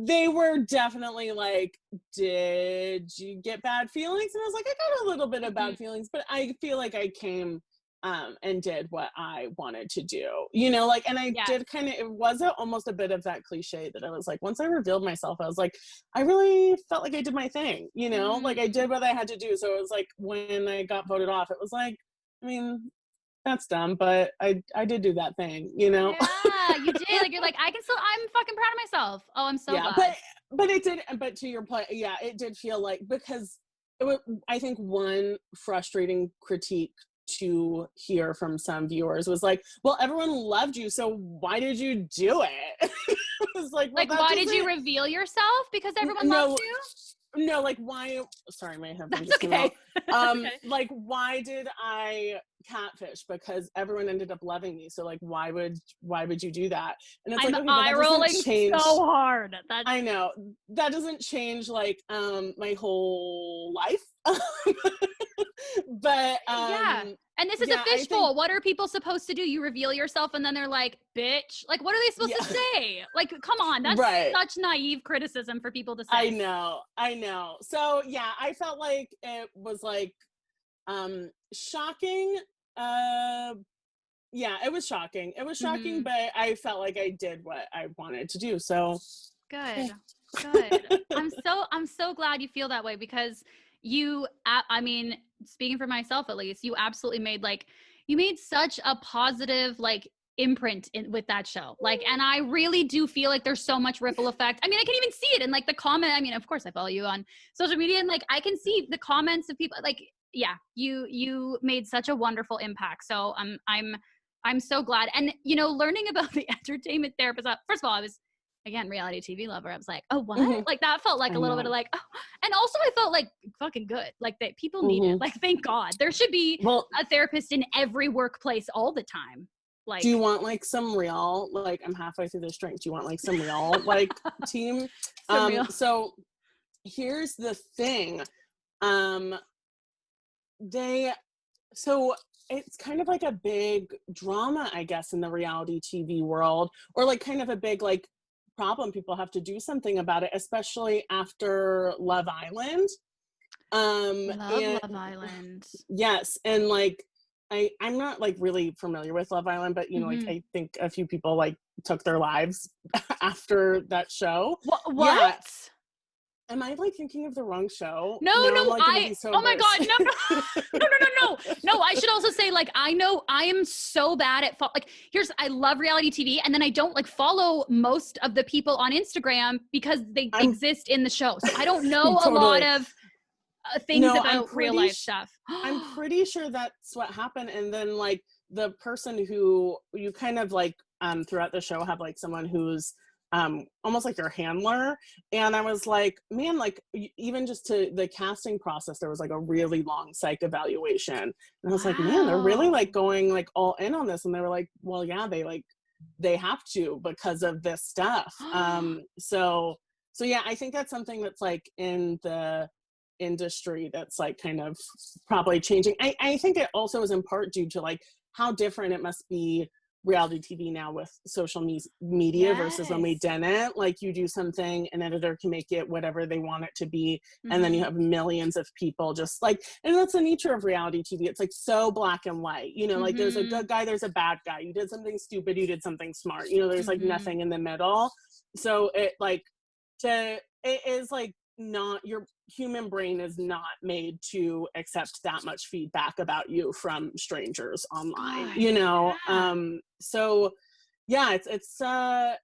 S1: they were definitely like, did you get bad feelings? And I was like, I got a little bit of bad feelings, but I feel like I came and did what I wanted to do, you know, like, and I did kind of, it was almost a bit of that cliche that I was like, once I revealed myself, I was like, I really felt like I did my thing, you know, like I did what I had to do. So it was like, when I got voted off, it was like, I mean, that's dumb, but I did do that thing, you know?
S3: Yeah, you did. Like, you're like, I'm fucking proud of myself. Oh, I'm so
S1: Yeah,
S3: glad.
S1: but it did, but to your point, yeah, it did feel like, because it was, I think one frustrating critique to hear from some viewers was like, well, everyone loved you, so why did you do it? It was like, well,
S3: Like,
S1: that
S3: why did you
S1: doesn't,
S3: reveal yourself? Because everyone loved
S1: no,
S3: you?
S1: no, like, why, sorry, my headphone
S3: That's
S1: just came
S3: okay.
S1: out.
S3: That's okay.
S1: Like, why did I catfish? Because everyone ended up loving me, so like, why would you do that? And it's
S3: I'm
S1: like, okay, but
S3: eye
S1: that doesn't
S3: rolling
S1: change.
S3: so hard. That's
S1: I know that doesn't change like my whole life. But
S3: yeah. And this is a
S1: yeah, I think,
S3: fishbowl. What are people supposed to do? You reveal yourself and then they're like, bitch. Like, what are they supposed to
S1: yeah,
S3: say? Like, come on. That's
S1: right.
S3: such naive criticism for people to
S1: I
S3: say.
S1: know, I know. So yeah, I felt like it was like shocking. Uh yeah, it was shocking. It was shocking,
S3: Mm-hmm.
S1: but I felt like I did what I wanted to do. So
S3: Good. Good. I'm so glad you feel that way because I mean, speaking for myself at least, you absolutely you made such a positive like imprint with that show. Like, and I really do feel like there's so much ripple effect. I mean, I can even see it in like the comment. I mean, of course I follow you on social media and like I can see the comments of people like, yeah, you made such a wonderful impact. So I'm so glad. And learning about the entertainment therapist, first of all, I was again, reality TV lover. I was like, oh, what?
S1: mhm,
S3: Like that felt like
S1: I
S3: a little bit
S1: know.
S3: of like, oh, and also I felt like fucking good. Like that people need it.
S1: Hmm.
S3: Like, thank God. There should be
S1: Well,
S3: a therapist in every workplace all the time.
S1: do you
S3: Like
S1: want like some real, like, I'm halfway through this drink. Do you want like some real like team?
S3: some real.
S1: So here's the thing. Um, they so it's kind of like a big drama, I guess, in the reality TV world, or like kind of a big like problem. People have to do something about it, especially after Love Island.
S3: Love
S1: And
S3: Love Island.
S1: yes, and like I'm not like really familiar with Love Island, but like
S3: Mm-hmm.
S1: I think a few people like took their lives after that show. Yeah.
S3: What?
S1: Am I like thinking of the wrong show?
S3: No,
S1: Now I'm
S3: no,
S1: like gonna be so
S3: oh my God,
S1: embarrassed.
S3: no, no, no, no, no, no, no. I should also say, like, I know I am so bad at, like, I love reality TV, and then I don't, like, follow most of the people on Instagram because they
S1: I'm
S3: exist in the show. So I don't know a lot
S1: totally.
S3: of things
S1: No,
S3: about real life stuff.
S1: I'm pretty sure that's what happened. And then like the person who you kind of like throughout the show have like someone who's almost like your handler. And I was like, man, like even just to the casting process, there was like a really long psych evaluation. And I was like, man, they're really
S3: Wow.
S1: like going like all in on this. And they were like, well, yeah, they have to because of this stuff. So yeah, I think that's something that's like in the industry that's like kind of probably changing. I think it also is in part due to like how different it must be reality TV now with social media versus when we
S3: Yes.
S1: didn't. Like you do something, an editor can make it whatever they want it to be, and then you
S3: Mm-hmm.
S1: have millions of people just like, and that's the nature of reality TV. It's like so black and white, like there's a
S3: Mm-hmm.
S1: good guy, there's a bad guy. You did something stupid, you did something smart. There's like
S3: Mm-hmm.
S1: nothing in the middle. So it is like not, your human brain is not made to accept that much feedback about you from strangers online,
S3: God, yeah.
S1: so yeah, it's a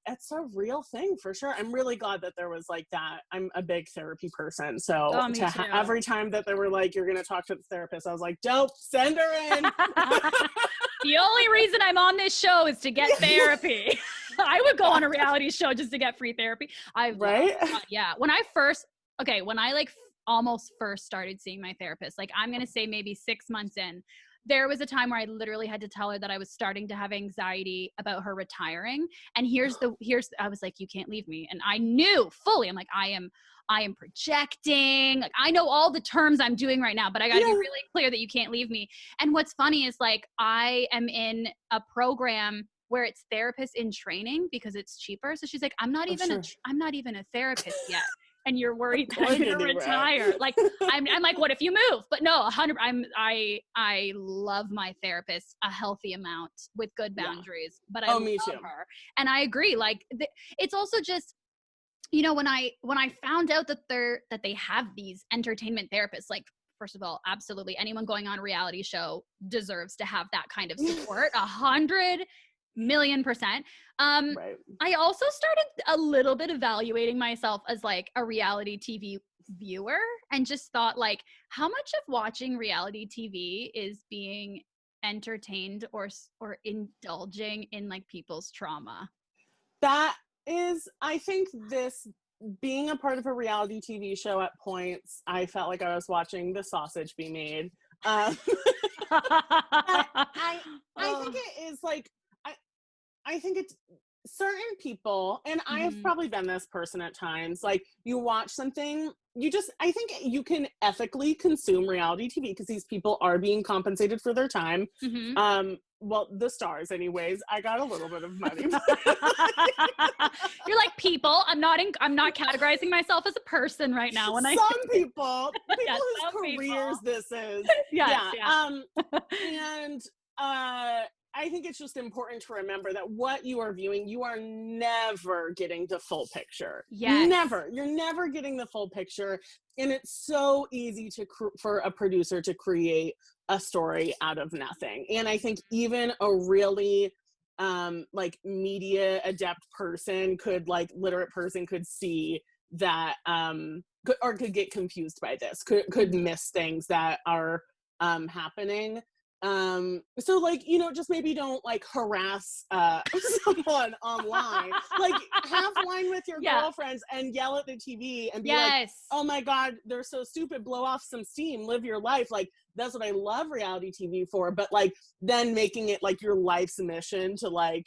S1: real thing for sure. I'm really glad that there was like that. I'm a big therapy person, so
S3: Oh, me too.
S1: every time that they were like, you're gonna talk to the therapist, I was like, dope, send her in.
S3: The only reason I'm on this show is to get therapy. I would go on a reality show just to get free therapy.
S1: Right.
S3: Yeah. When I like almost first started seeing my therapist, like I'm going to say maybe 6 months in, there was a time where I literally had to tell her that I was starting to have anxiety about her retiring. And I was like, you can't leave me. And I knew fully, I'm like, I am projecting. Like I know all the terms I'm doing right now, but I got to be
S1: Yeah.
S3: really clear that you can't leave me. And what's funny is like, I am in a program where it's therapists in training because it's cheaper. So she's like, I'm not even a therapist yet. And you're worried that I'm gonna retire. Like I'm like, what if you move? But no, 100. I love my therapist a healthy amount with good boundaries. But I
S1: Me
S3: love
S1: too.
S3: her, and I agree. Like it's also just when I found out that they have these entertainment therapists, like first of all, absolutely anyone going on a reality show deserves to have that kind of support. 100 million percent.
S1: Right.
S3: I also started a little bit evaluating myself as like a reality TV viewer, and just thought like, how much of watching reality TV is being entertained or indulging in like people's trauma?
S1: That is, I think this, being a part of a reality TV show at points, I felt like I was watching the sausage be made. I think it is like, I think it's certain people, and I have probably been this person at times, like you watch something, I think you can ethically consume reality TV because these people are being compensated for their time. Well, the stars anyways. I got a little bit of money.
S3: You're like, people, I'm not categorizing myself as a person right now. When
S1: people whose careers this is.
S3: Yes,
S1: yeah. And I think it's just important to remember that what you are viewing, you are never getting the full picture.
S3: Yes.
S1: Never. You're never getting the full picture. And it's so easy for a producer to create a story out of nothing. And I think even a really like media adept person literate person could see that could get confused by this, could miss things that are happening. So like, just maybe don't like harass someone online. Like have wine with your girlfriends and yell at the TV and be like, oh my God, they're so stupid, blow off some steam, live your life. Like that's what I love reality TV for. But like then making it like your life's mission to like,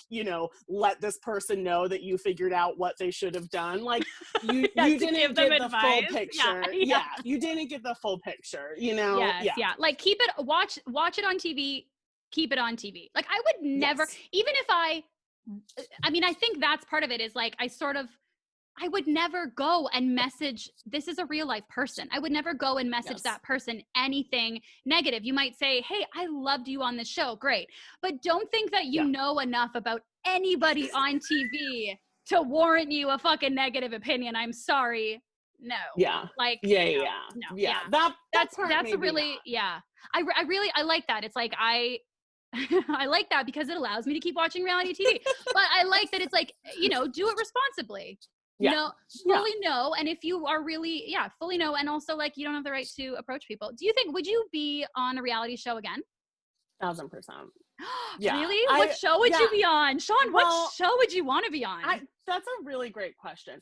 S1: let this person know that you figured out what they should have done. Like you didn't get the full picture. Yeah, you didn't get the full picture,
S3: Like keep it, watch it on TV, keep it on TV. Like I would never, even if I think that's part of it, is like I would never go and message, this is a real life person. I would never go and message that person anything negative. You might say, hey, I loved you on the show. Great. But don't think that you know enough about anybody on TV to warrant you a fucking negative opinion. I'm sorry. No.
S1: Yeah.
S3: Like,
S1: no.
S3: That's a really, I like that. It's like, I like that because it allows me to keep watching reality TV, but I like that it's like, do it responsibly. Fully know. And if you are really, fully know. And also like, you don't have the right to approach people. Do you think, would you be on a reality show again?
S1: 1,000%.
S3: Really? What show would you be on? Sean, what show would you want to be on?
S1: That's a really great question.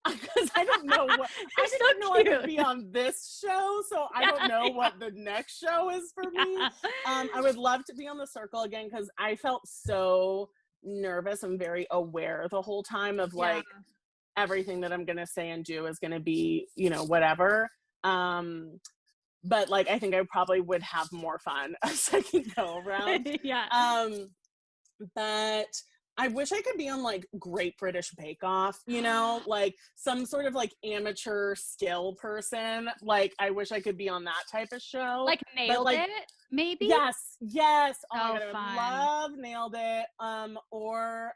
S1: Because I don't know what I don't know I would be on this show, so I don't know what the next show is for me. I would love to be on The Circle again because I felt so nervous and very aware the whole time of like everything that I'm gonna say and do is gonna be, whatever. But like I think I probably would have more fun a second go around. But I wish I could be on like Great British Bake Off, like some sort of like amateur skill person. Like I wish I could be on that type of show.
S3: Like Nailed It, maybe?
S1: Yes. Oh my God,
S3: fun.
S1: I would love Nailed It. Or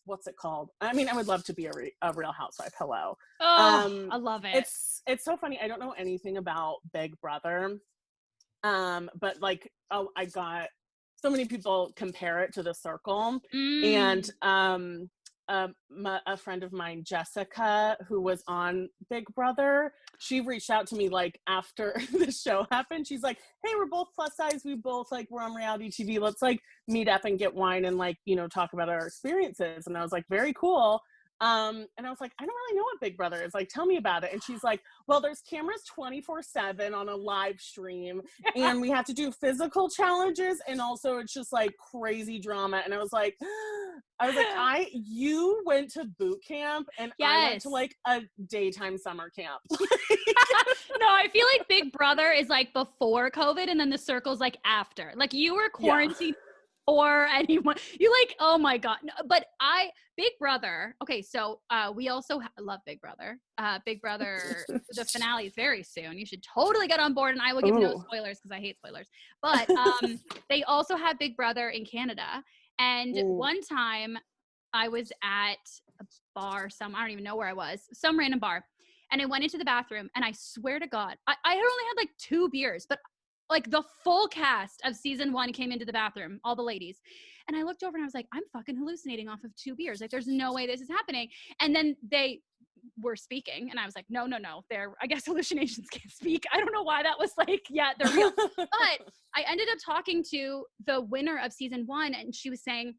S1: what's it called? I mean, I would love to be a Real Housewife. Hello.
S3: I love it.
S1: It's so funny. I don't know anything about Big Brother. But like, I got so many people compare it to The Circle. And a friend of mine, Jessica, who was on Big Brother, she reached out to me like after the show happened. She's like, hey, we're both plus size, we both like we're on reality TV, let's like meet up and get wine and like talk about our experiences. And I was like, very cool. And I was like, I don't really know what Big Brother is, like tell me about it. And she's like, well, there's cameras 24/7 on a live stream and we have to do physical challenges and also it's just like crazy drama. And I was like, you went to boot camp and I went to like a daytime summer camp.
S3: No, I feel like Big Brother is like before COVID and then The Circle's like after. Like you were quarantined or anyone, you like, oh my God. No, but Big Brother, okay, so we also love Big Brother. Big Brother, the finale is very soon. You should totally get on board and I will give no spoilers because I hate spoilers. But they also have Big Brother in Canada. And one time I was at a bar, I don't even know where I was, some random bar. and I went into the bathroom, and I swear to God, I had only had like 2 beers, but like the full cast of season 1 came into the bathroom, all the ladies. And I looked over and I was like, I'm fucking hallucinating off of 2 beers. Like, there's no way this is happening. And then they were speaking, and I was like, no, I guess hallucinations can't speak. I don't know why that was like, yeah, they're real. But I ended up talking to the winner of season 1, and she was saying,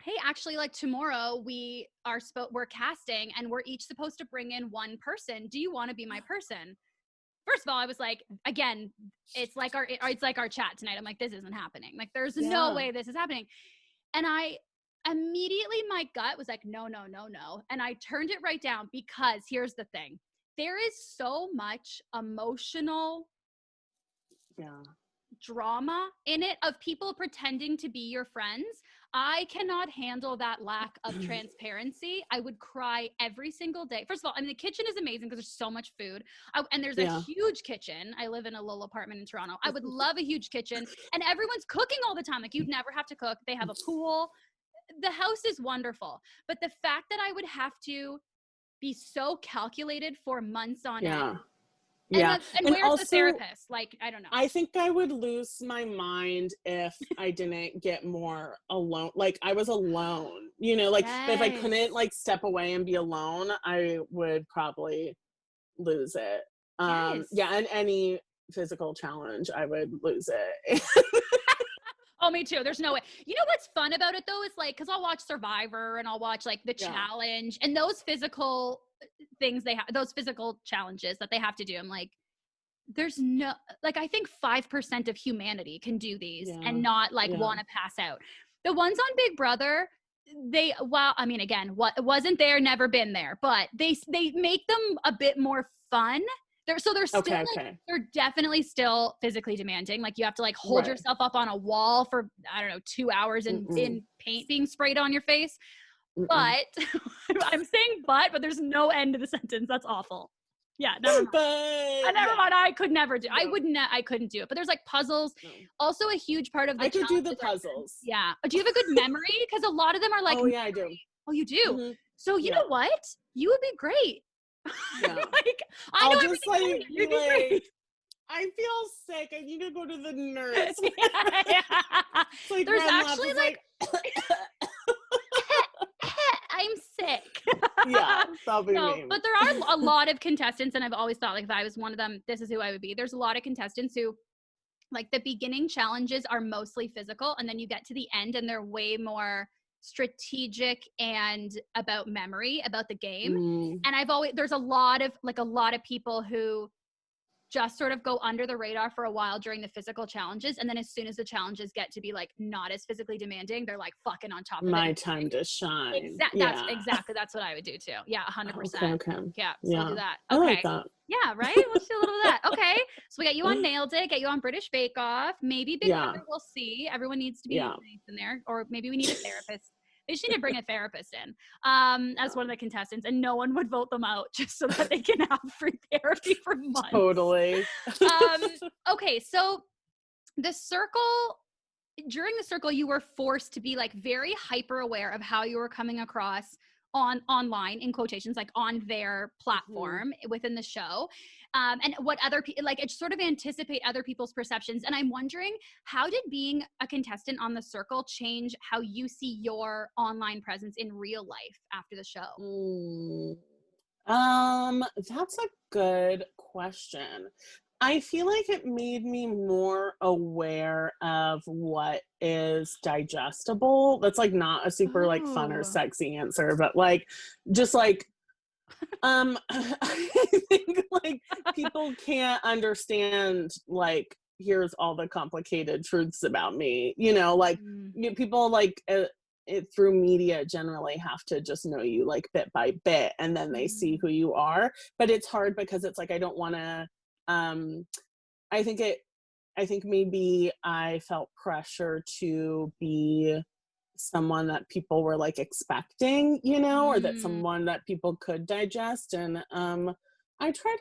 S3: hey, actually, like tomorrow we're casting, and we're each supposed to bring in 1 person. Do you want to be my person? First of all, I was like, again, it's like our chat tonight. I'm like, this isn't happening. Like, there's no way this is happening. And I immediately, my gut was like, no. And I turned it right down, because here's the thing. There is so much emotional drama in it of people pretending to be your friends. I cannot handle that lack of transparency. I would cry every single day. First of all, I mean, the kitchen is amazing because there's so much food. And there's a huge kitchen. I live in a little apartment in Toronto. I would love a huge kitchen, and everyone's cooking all the time. Like, you'd never have to cook. They have a pool. The house is wonderful. But the fact that I would have to be so calculated for months on end. And where's also, the therapist? Like, I don't know.
S1: I think I would lose my mind if I didn't get more alone. Like, I was alone, you know, like, but if I couldn't like step away and be alone, I would probably lose it. And any physical challenge, I would lose it.
S3: Oh, me too. There's no way. You know what's fun about it though is like, because I'll watch Survivor and I'll watch like the challenge and those physical things those physical challenges that they have to do. I'm like, there's no, like, I think 5% of humanity can do these and not like want to pass out. The ones on Big Brother, I mean, again, what wasn't there, never been there, but they make them a bit more fun. They're still they're definitely still physically demanding. Like, you have to like hold yourself up on a wall for, I don't know, 2 hours in paint being sprayed on your face. But I'm saying but there's no end to the sentence. That's awful. Yeah, never mind. Never mind. I could never do. No. I couldn't do it. But there's like puzzles. No. Also, a huge part of the.
S1: I could do the puzzles.
S3: Yeah. Do you have a good memory? Because a lot of them are like.
S1: Oh yeah, I do.
S3: Oh, you do. Mm-hmm. So you know what? You would be great. Yeah. Like, I know everything. Like, you'd be great.
S1: I feel sick. I need to go to the nurse.
S3: Like, there's actually like. I'm sick.
S1: Yeah, that'll be me.
S3: But there are a lot of contestants, and I've always thought, like, if I was one of them, this is who I would be. There's a lot of contestants who, like, the beginning challenges are mostly physical, and then you get to the end, and they're way more strategic and about memory, about the game. And there's a lot of people who just sort of go under the radar for a while during the physical challenges. And then as soon as the challenges get to be like not as physically demanding, they're like fucking on top of it.
S1: My time to shine.
S3: That's what I would do too. Yeah, 100%. Okay. Yeah, so we'll do that. Okay.
S1: I like that.
S3: Yeah, right? Let's do a little of that. Okay. So we got you on Nailed It, get you on British Bake Off, maybe Big Brother, we'll see. Everyone needs to be nice in there. Or maybe we need a therapist. They just need to bring a therapist in as one of the contestants, and no one would vote them out just so that they can have free therapy for months.
S1: Totally.
S3: Okay, so during the circle, you were forced to be like very hyper aware of how you were coming across online, in quotations, like on their platform within the show. And what other people, like, it sort of anticipate other people's perceptions. And I'm wondering, how did being a contestant on The Circle change how you see your online presence in real life after the show?
S1: That's a good question. I feel like it made me more aware of what is digestible. That's like not a super like fun or sexy answer, but like, just like, I think like people can't understand like, here's all the complicated truths about me, you know, like people like through media generally have to just know you like bit by bit, and then they see who you are. But it's hard because it's like, I don't want to, I think maybe I felt pressure to be someone that people were like expecting, you know, or that someone that people could digest. And I try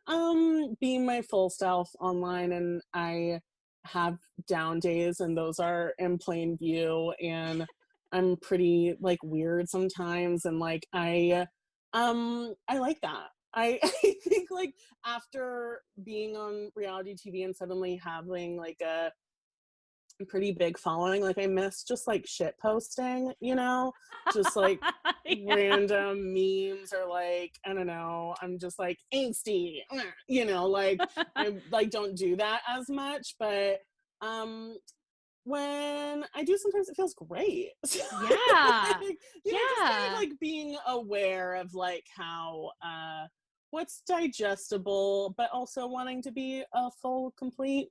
S1: to be my full self online, and I have down days, and those are in plain view, and I'm pretty like weird sometimes, and like I like that. I think like after being on reality TV and suddenly having like a pretty big following, like I miss just like shit posting, you know, just like
S3: Yeah.
S1: random memes, or like, I don't know, I'm just like angsty, you know, like I like don't do that as much, but when I do, sometimes it feels great. So,
S3: Yeah.
S1: like, you know, just kind of
S3: Yeah.
S1: like being aware of like how what's digestible, but also wanting to be a full, complete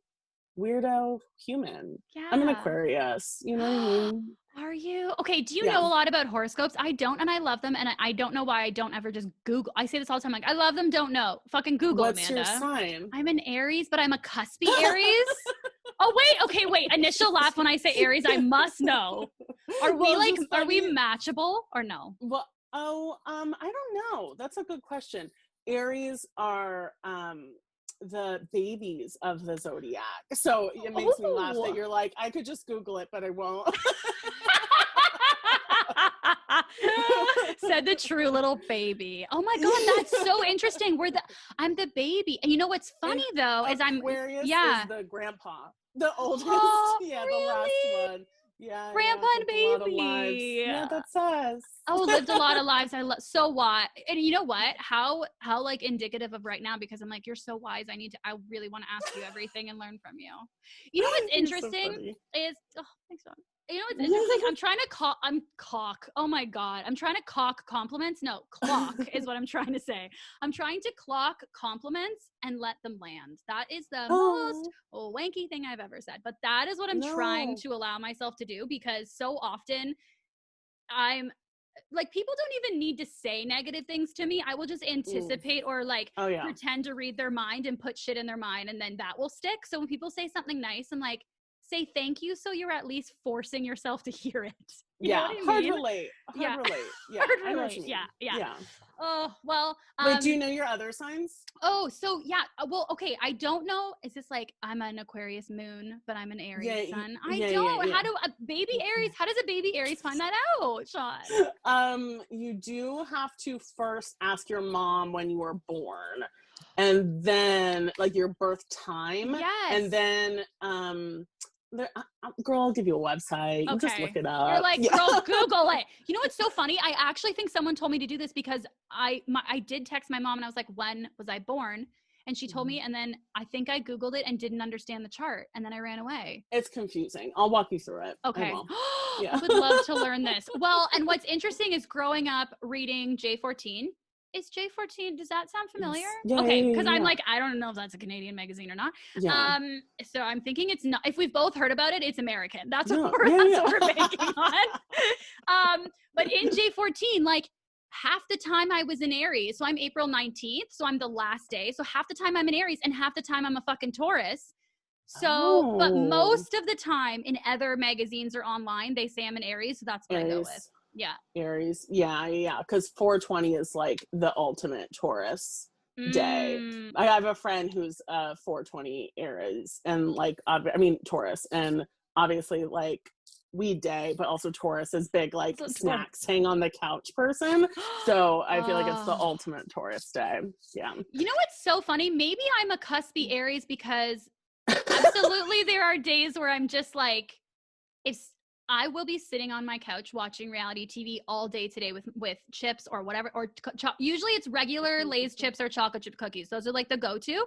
S1: weirdo human. I'm an
S3: Yeah.
S1: Aquarius, you know what I mean?
S3: Are you? Okay, do you
S1: Yeah.
S3: know a lot about horoscopes? I don't, and I love them, and I don't know why I don't ever just Google. I say this all the time, like, I love them, don't know. Fucking Google,
S1: What's your
S3: Amanda.
S1: sign?
S3: I'm an Aries, but I'm a cuspy Aries. Oh, wait, okay, wait. Initial laugh when I say Aries, I must know. Are we
S1: Well, it's
S3: like,
S1: just
S3: are we
S1: funny.
S3: matchable or no?
S1: Well, I don't know. That's a good question. Aries are the babies of the zodiac. So it makes me laugh that
S3: Oh.
S1: you're like, I could just Google it, but I won't.
S3: Said the true little baby. Oh my god, that's so interesting. I'm the baby. And you know what's funny
S1: And
S3: though is
S1: Aquarius is
S3: yeah.
S1: the grandpa, the oldest.
S3: Oh,
S1: Yeah, the last
S3: really?
S1: one. Yeah, yeah,
S3: Grandpa and
S1: lived a lot of lives.
S3: baby.
S1: Yeah, that's us.
S3: Oh, lived a lot of lives. I love so wise. And you know what? How like indicative of right now, because I'm like, you're so wise. I really want to ask you everything and learn from you. You know what's
S1: You're so
S3: interesting
S1: funny.
S3: is thanks, Dawn. You know what's interesting? I'm trying to cock. Oh my god. I'm trying to cock compliments. No, clock is what I'm trying to say. I'm trying to clock compliments and let them land. That is the most
S1: Oh,
S3: wanky thing I've ever said. But that is what I'm trying
S1: no.
S3: to allow myself to do, because so often I'm like, people don't even need to say negative things to me. I will just
S1: Mm.
S3: anticipate or like
S1: Oh, yeah.
S3: pretend to read their mind and put shit in their mind, and then that will stick. So when people say something nice, I'm like, say thank you, so you're at least forcing yourself to hear it. You know
S1: Yeah,
S3: what I
S1: hard
S3: mean?
S1: relate. Hard
S3: Yeah.
S1: relate. Yeah,
S3: Hard
S1: I know what
S3: relate.
S1: you
S3: Yeah,
S1: mean.
S3: yeah.
S1: Yeah.
S3: Oh, well,
S1: Wait, do you know your other signs?
S3: oh, so yeah. Well, okay. I don't know. Is this like I'm an Aquarius moon, but I'm an Aries
S1: Yeah,
S3: sun? I
S1: yeah, yeah,
S3: don't.
S1: yeah.
S3: How do a baby Aries? How does a baby Aries find that out, Sean?
S1: You do have to first ask your mom when you were born, and then like your birth time,
S3: Yes.
S1: and then girl, I'll give you a website. You just look
S3: Okay.
S1: it
S3: You're
S1: up.
S3: like,
S1: Yeah.
S3: girl, Google it. You know what's so funny? I actually think someone told me to do this because I did text my mom and I was like, when was I born? And she told me, and then I think I Googled it and didn't understand the chart, and then I ran away.
S1: It's confusing. I'll walk you through it. I
S3: Okay.
S1: will.
S3: I
S1: Yeah.
S3: would love to learn this. Well, and what's interesting is growing up reading J14. Is J14, does that sound familiar?
S1: Yeah,
S3: Okay,
S1: yeah,
S3: because I'm
S1: yeah.
S3: like, I don't know if that's a Canadian magazine or not.
S1: Yeah.
S3: So I'm thinking it's not. If we've both heard about it, it's American. That's
S1: No,
S3: what we're
S1: yeah,
S3: that's
S1: yeah.
S3: what we're banking on. But in J14, like half the time I was in Aries. So I'm April 19th. So I'm the last day. So half the time I'm in Aries and half the time I'm a fucking Taurus. So, but
S1: Oh,
S3: most of the time in other magazines or online, they say I'm an Aries. So that's what I go with.
S1: Aries.
S3: Yeah.
S1: Aries. Yeah, yeah. Because 420 is like the ultimate Taurus day.
S3: Mm.
S1: I have a friend who's 420 Aries, and like, I mean, Taurus, and obviously like weed day, but also Taurus is big, like
S3: So
S1: snacks hang on the couch person. So I feel like it's the
S3: Oh.
S1: ultimate Taurus day. Yeah.
S3: You know what's so funny? Maybe I'm a cuspy Aries because absolutely there are days where I'm just like, if I will be sitting on my couch watching reality TV all day today with chips or whatever, or usually it's regular Lay's chips or chocolate chip cookies. Those are like the go-to.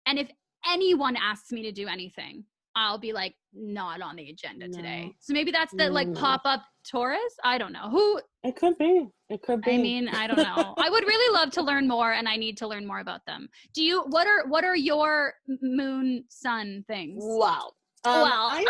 S3: And if anyone asks me to do anything, I'll be like, not on the agenda today. So maybe that's the like pop-up Taurus. I don't know. Who
S1: It could be. It could be.
S3: I mean, I don't know. I would really love to learn more, and I need to learn more about them. Do you? What are your moon sun things?
S1: Wow.
S3: Well,
S1: I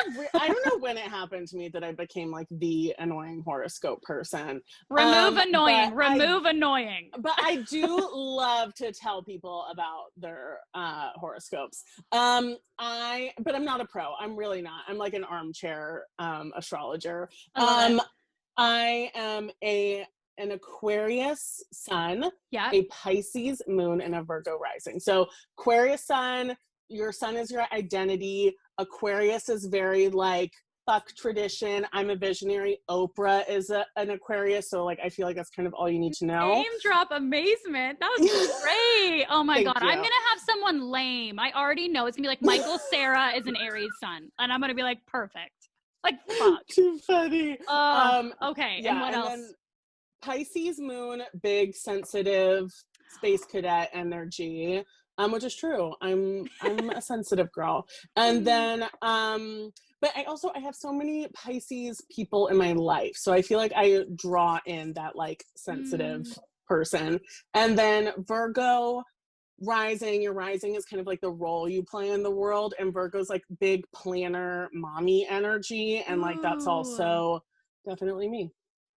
S1: don't know when it happened to me that I became like the annoying horoscope person.
S3: Remove annoying.
S1: Remove
S3: annoying.
S1: But I do love to tell people about their horoscopes. But I'm not a pro. I'm really not. I'm like an armchair astrologer.
S3: I love it.
S1: I am an Aquarius sun,
S3: Yeah.
S1: a Pisces moon, and a Virgo rising. So Aquarius sun, your sun is your identity. Aquarius is very like buck tradition. I'm a visionary. Oprah is an Aquarius. So like, I feel like that's kind of all you need to know.
S3: Name drop amazement. That was great. Oh my God.
S1: you.
S3: I'm going to have someone lame. I already know it's going to be like Michael Cera is an Aries sun. And I'm going to be like, perfect. Like, fuck.
S1: Too funny.
S3: Okay.
S1: Yeah,
S3: and what else?
S1: Then Pisces moon, big, sensitive, space cadet energy, which is true. I'm a sensitive girl. And then, but I have so many Pisces people in my life. So I feel like I draw in that like sensitive person. And then Virgo rising, your rising is kind of like the role you play in the world. And Virgo's like big planner, mommy energy. And like, that's also definitely me.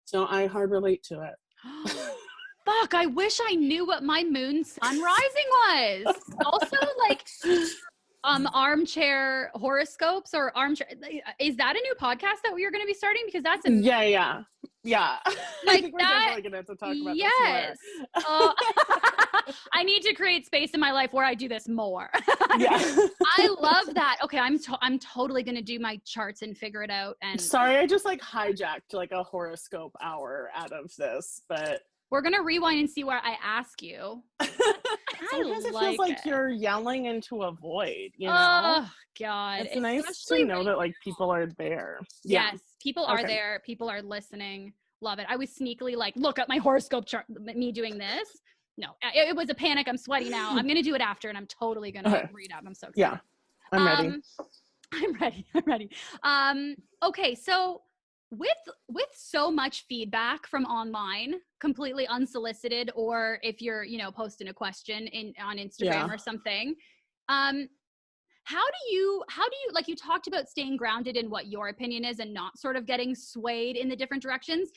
S1: So I hard relate to it.
S3: Fuck, I wish I knew what my moon sun rising was. Also, like, armchair horoscopes or armchair. Is that a new podcast that we are going to be starting? Because that's amazing.
S1: Yeah.
S3: Like
S1: I think we're definitely going to have to talk about
S3: yes.
S1: this more.
S3: I need to create space in my life where I do this more.
S1: Yeah.
S3: I love that. Okay, I'm totally going to do my charts and figure it out. And
S1: sorry, I just like hijacked like a horoscope hour out of this, but
S3: we're going to rewind and see where I ask you.
S1: Sometimes it feels like you're yelling into a void, you know?
S3: Oh, God.
S1: It's nice to know that, like, people are there.
S3: Yes, people are there. People are listening. Love it. I was sneakily like, look at my horoscope chart, me doing this. No, it was a panic. I'm sweaty now. I'm going to do it after, and I'm totally going to read up. I'm so excited.
S1: Yeah, I'm ready.
S3: I'm ready. Okay, so with so much feedback from online, completely unsolicited, or if you're, posting a question on Instagram or something, how do you, like, you talked about staying grounded in what your opinion is and not sort of getting swayed in the different directions,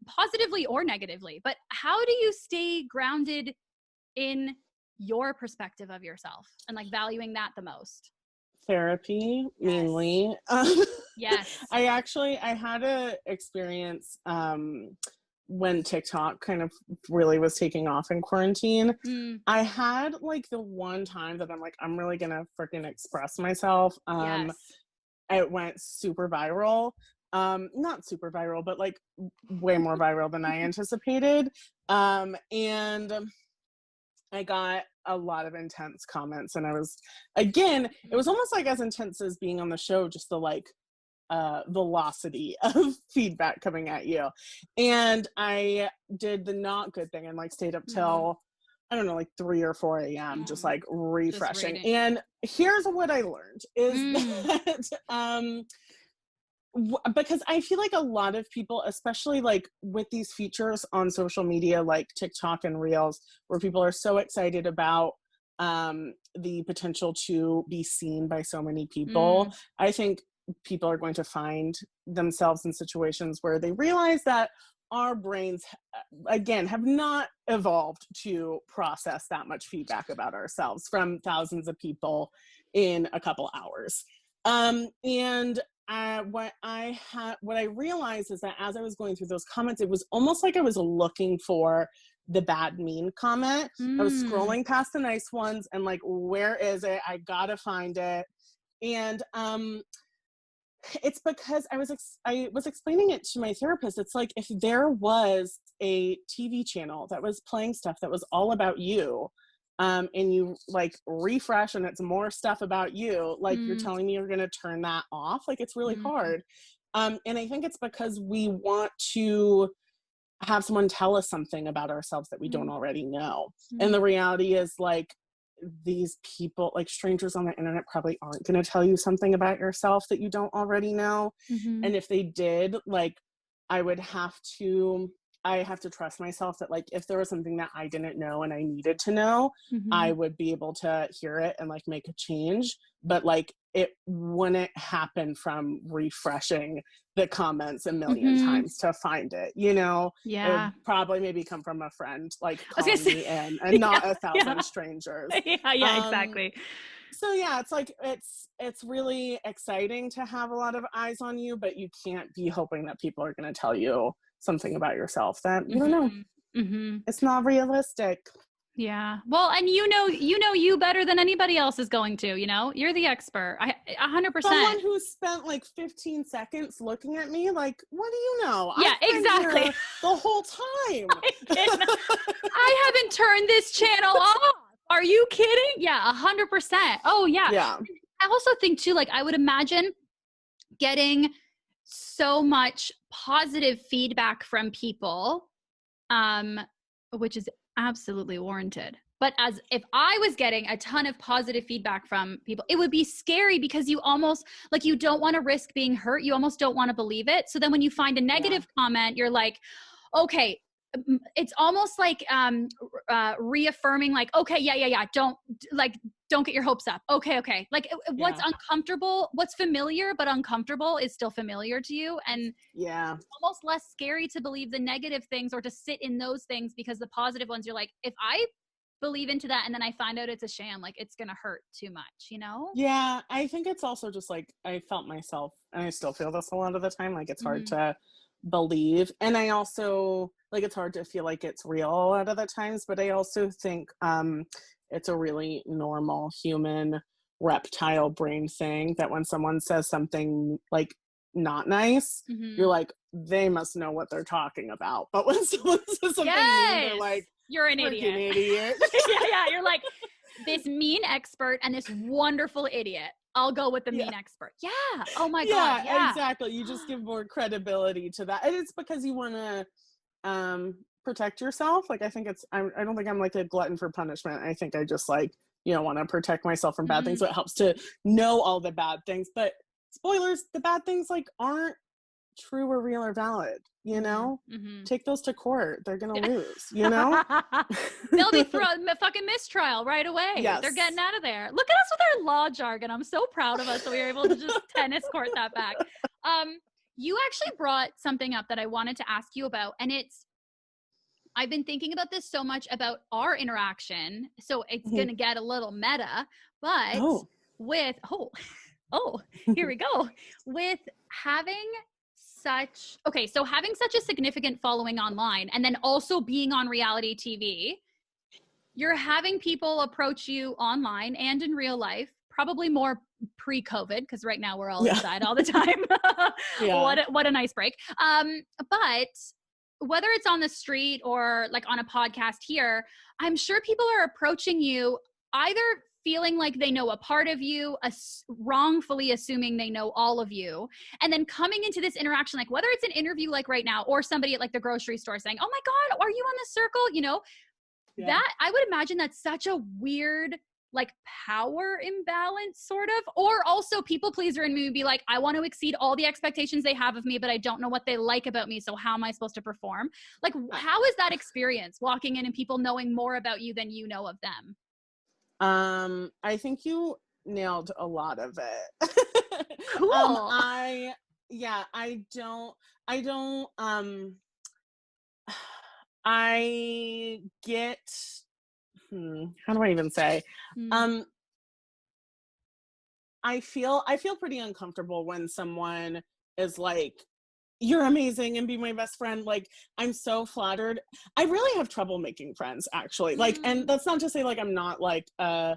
S3: positively or negatively, but how do you stay grounded in your perspective of yourself and like valuing that the most?
S1: Therapy, mainly.
S3: Yes.
S1: I had a experience when TikTok kind of really was taking off in quarantine. I had like the one time that I'm like, I'm really gonna freaking express myself. It went super viral. Not super viral, but like way more viral than I anticipated. And I got a lot of intense comments, and it was almost like as intense as being on the show, just the like velocity of feedback coming at you. And I did the not good thing and like stayed up till I don't know, like 3 or 4 a.m. just like refreshing. And here's what I learned is that because I feel like a lot of people, especially like with these features on social media like TikTok and Reels, where people are so excited about the potential to be seen by so many people, I think people are going to find themselves in situations where they realize that our brains, again, have not evolved to process that much feedback about ourselves from thousands of people in a couple hours. What I realized is that as I was going through those comments, it was almost like I was looking for the bad mean comment. I was scrolling past the nice ones and like, where is it? I gotta find it. And it's because I was explaining it to my therapist. It's like if there was a TV channel that was playing stuff that was all about you, and you like refresh and it's more stuff about you, like you're telling me you're going to turn that off. Like it's really hard. And I think it's because we want to have someone tell us something about ourselves that we don't already know. And the reality is like these people, like strangers on the internet, probably aren't going to tell you something about yourself that you don't already know. And if they did, like I have to trust myself that like if there was something that I didn't know and I needed to know, I would be able to hear it and like make a change. But like it wouldn't happen from refreshing the comments a million times to find it, you know? It would probably maybe come from a friend like calling me in and not 1,000 strangers.
S3: Exactly.
S1: So yeah, it's like it's really exciting to have a lot of eyes on you, but you can't be hoping that people are going to tell you something about yourself that you don't know. It's not realistic.
S3: Yeah. Well, and you know you better than anybody else is going to, you're the expert. 100%.
S1: Someone who spent like 15 seconds looking at me, like, what do you know?
S3: Yeah,
S1: I've been
S3: exactly.
S1: here the whole time.
S3: I haven't turned this channel off. Are you kidding? Yeah, 100%. Oh yeah.
S1: Yeah.
S3: I also think too, like I would imagine getting so much positive feedback from people, which is absolutely warranted. But as if I was getting a ton of positive feedback from people, it would be scary because you almost like you don't want to risk being hurt. You almost don't want to believe it. So then when you find a negative comment, you're like, okay, it's almost like reaffirming like, okay, yeah. Don't get your hopes up. Okay. Like what's uncomfortable, what's familiar but uncomfortable is still familiar to you. And it's almost less scary to believe the negative things or to sit in those things, because the positive ones, you're like, if I believe into that and then I find out it's a sham, like it's going to hurt too much,
S1: Yeah. I think it's also just like, I felt myself, and I still feel this a lot of the time. Like it's hard to believe. And I also, like, it's hard to feel like it's real a lot of the times, but I also think it's a really normal human reptile brain thing that when someone says something like not nice, you're like, they must know what they're talking about. But when someone says something mean, they're like,
S3: you're an idiot. Yeah. You're like, this mean expert and this wonderful idiot. I'll go with the mean expert. Yeah. Oh my God. Yeah,
S1: exactly. You just give more credibility to that. And it's because you want to protect yourself. Like, I think I don't think I'm like a glutton for punishment. I think I just like, want to protect myself from bad things. So it helps to know all the bad things. But spoilers, the bad things like aren't true or real or valid, take those to court. They're gonna lose,
S3: they'll be thrown a fucking mistrial right away. They're getting out of there. Look at us with our law jargon. I'm so proud of us that we were able to just tennis court that back. You actually brought something up that I wanted to ask you about, and I've been thinking about this so much about our interaction, so it's gonna get a little meta, but here we go. With having such a significant following online and then also being on reality TV, you're having people approach you online and in real life, probably more pre-COVID, because right now we're all inside all the time. What a nice break. But whether it's on the street or like on a podcast here, I'm sure people are approaching you either feeling like they know a part of you, wrongfully assuming they know all of you, and then coming into this interaction, like whether it's an interview like right now or somebody at like the grocery store saying, oh my God, are you on the circle? That I would imagine that's such a weird like power imbalance sort of, or also people pleaser in me would be like, I want to exceed all the expectations they have of me, but I don't know what they like about me. So how am I supposed to perform? Like, how is that experience walking in and people knowing more about you than you know of them?
S1: I think you nailed a lot of it.
S3: Cool.
S1: I get, how do I even say? I feel pretty uncomfortable when someone is like, you're amazing and be my best friend. Like, I'm so flattered. I really have trouble making friends, actually. Like, and that's not to say like I'm not like a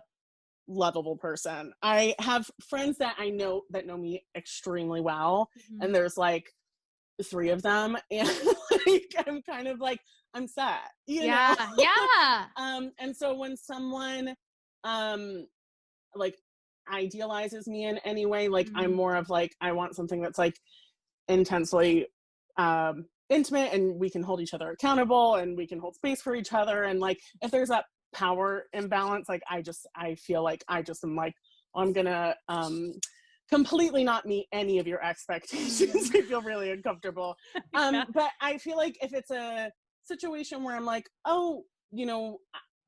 S1: lovable person. I have friends that I know that know me extremely well, and there's like 3 of them, and like I'm kind of like, I'm set, you know? And so when someone like idealizes me in any way, like I'm more of like, I want something that's like intensely intimate, and we can hold each other accountable and we can hold space for each other. And like, if there's that power imbalance, like I feel like I just am like, I'm gonna completely not meet any of your expectations. I feel really uncomfortable. But I feel like if it's a situation where I'm like, oh,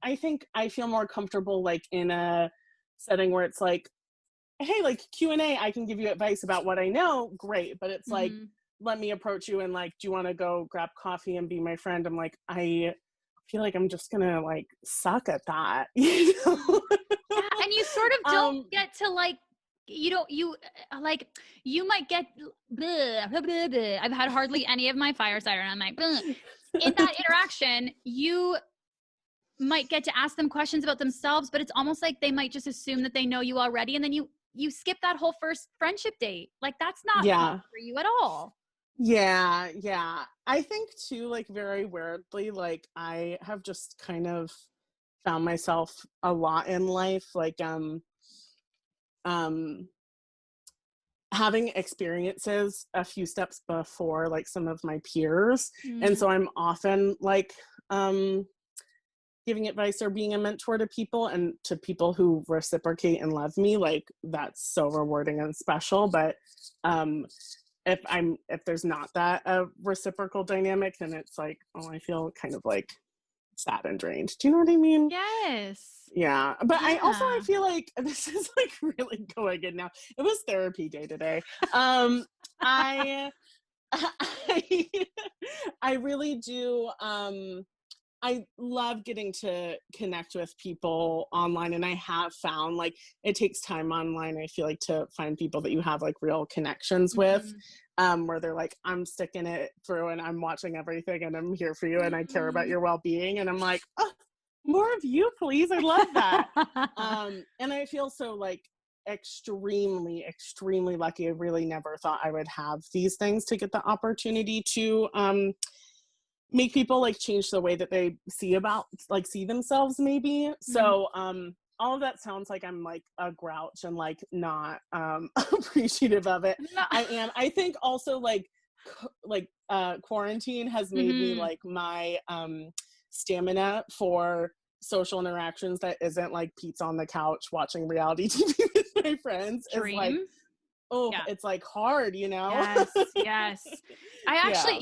S1: I think I feel more comfortable like in a setting where it's like, hey, like Q&A, I can give you advice about what I know, great. But it's like, let me approach you and like, do you want to go grab coffee and be my friend? I'm like, I feel like I'm just gonna like suck at that, you know?
S3: Yeah, and you sort of don't get to like, you might get bleh, bleh, bleh, bleh. I've had hardly any of my fire cider and I'm like bleh. In that interaction, you might get to ask them questions about themselves, but it's almost like they might just assume that they know you already. And then you skip that whole first friendship date. Like that's not fun
S1: Yeah.
S3: for you at all.
S1: Yeah. Yeah. I think too, like very weirdly, like I have just kind of found myself a lot in life, like, um, having experiences a few steps before like some of my peers. And so I'm often like, giving advice or being a mentor to people, and to people who reciprocate and love me, like that's so rewarding and special. But um if there's not that a reciprocal dynamic, then it's like, oh, I feel kind of like sad and drained. Do you know what I mean?
S3: Yes.
S1: Yeah. But I
S3: Yeah.
S1: feel like this is like really going in now. It was therapy day today. I I, I really do. I love getting to connect with people online, and I have found like it takes time online, I feel like, to find people that you have like real connections with, where they're like, I'm sticking it through and I'm watching everything and I'm here for you and I care about your well-being. And I'm like, oh, more of you, please. I love that. And I feel so like extremely, extremely lucky. I really never thought I would have these things to get the opportunity to make people like change the way that they see themselves maybe. So all of that sounds like I'm like a grouch and like not appreciative of it.
S3: No.
S1: I think also like quarantine has made me like my stamina for social interactions that isn't like pizza on the couch watching reality TV with my friends is like, oh,
S3: Yeah.
S1: it's like hard, you know?
S3: Yes. I actually,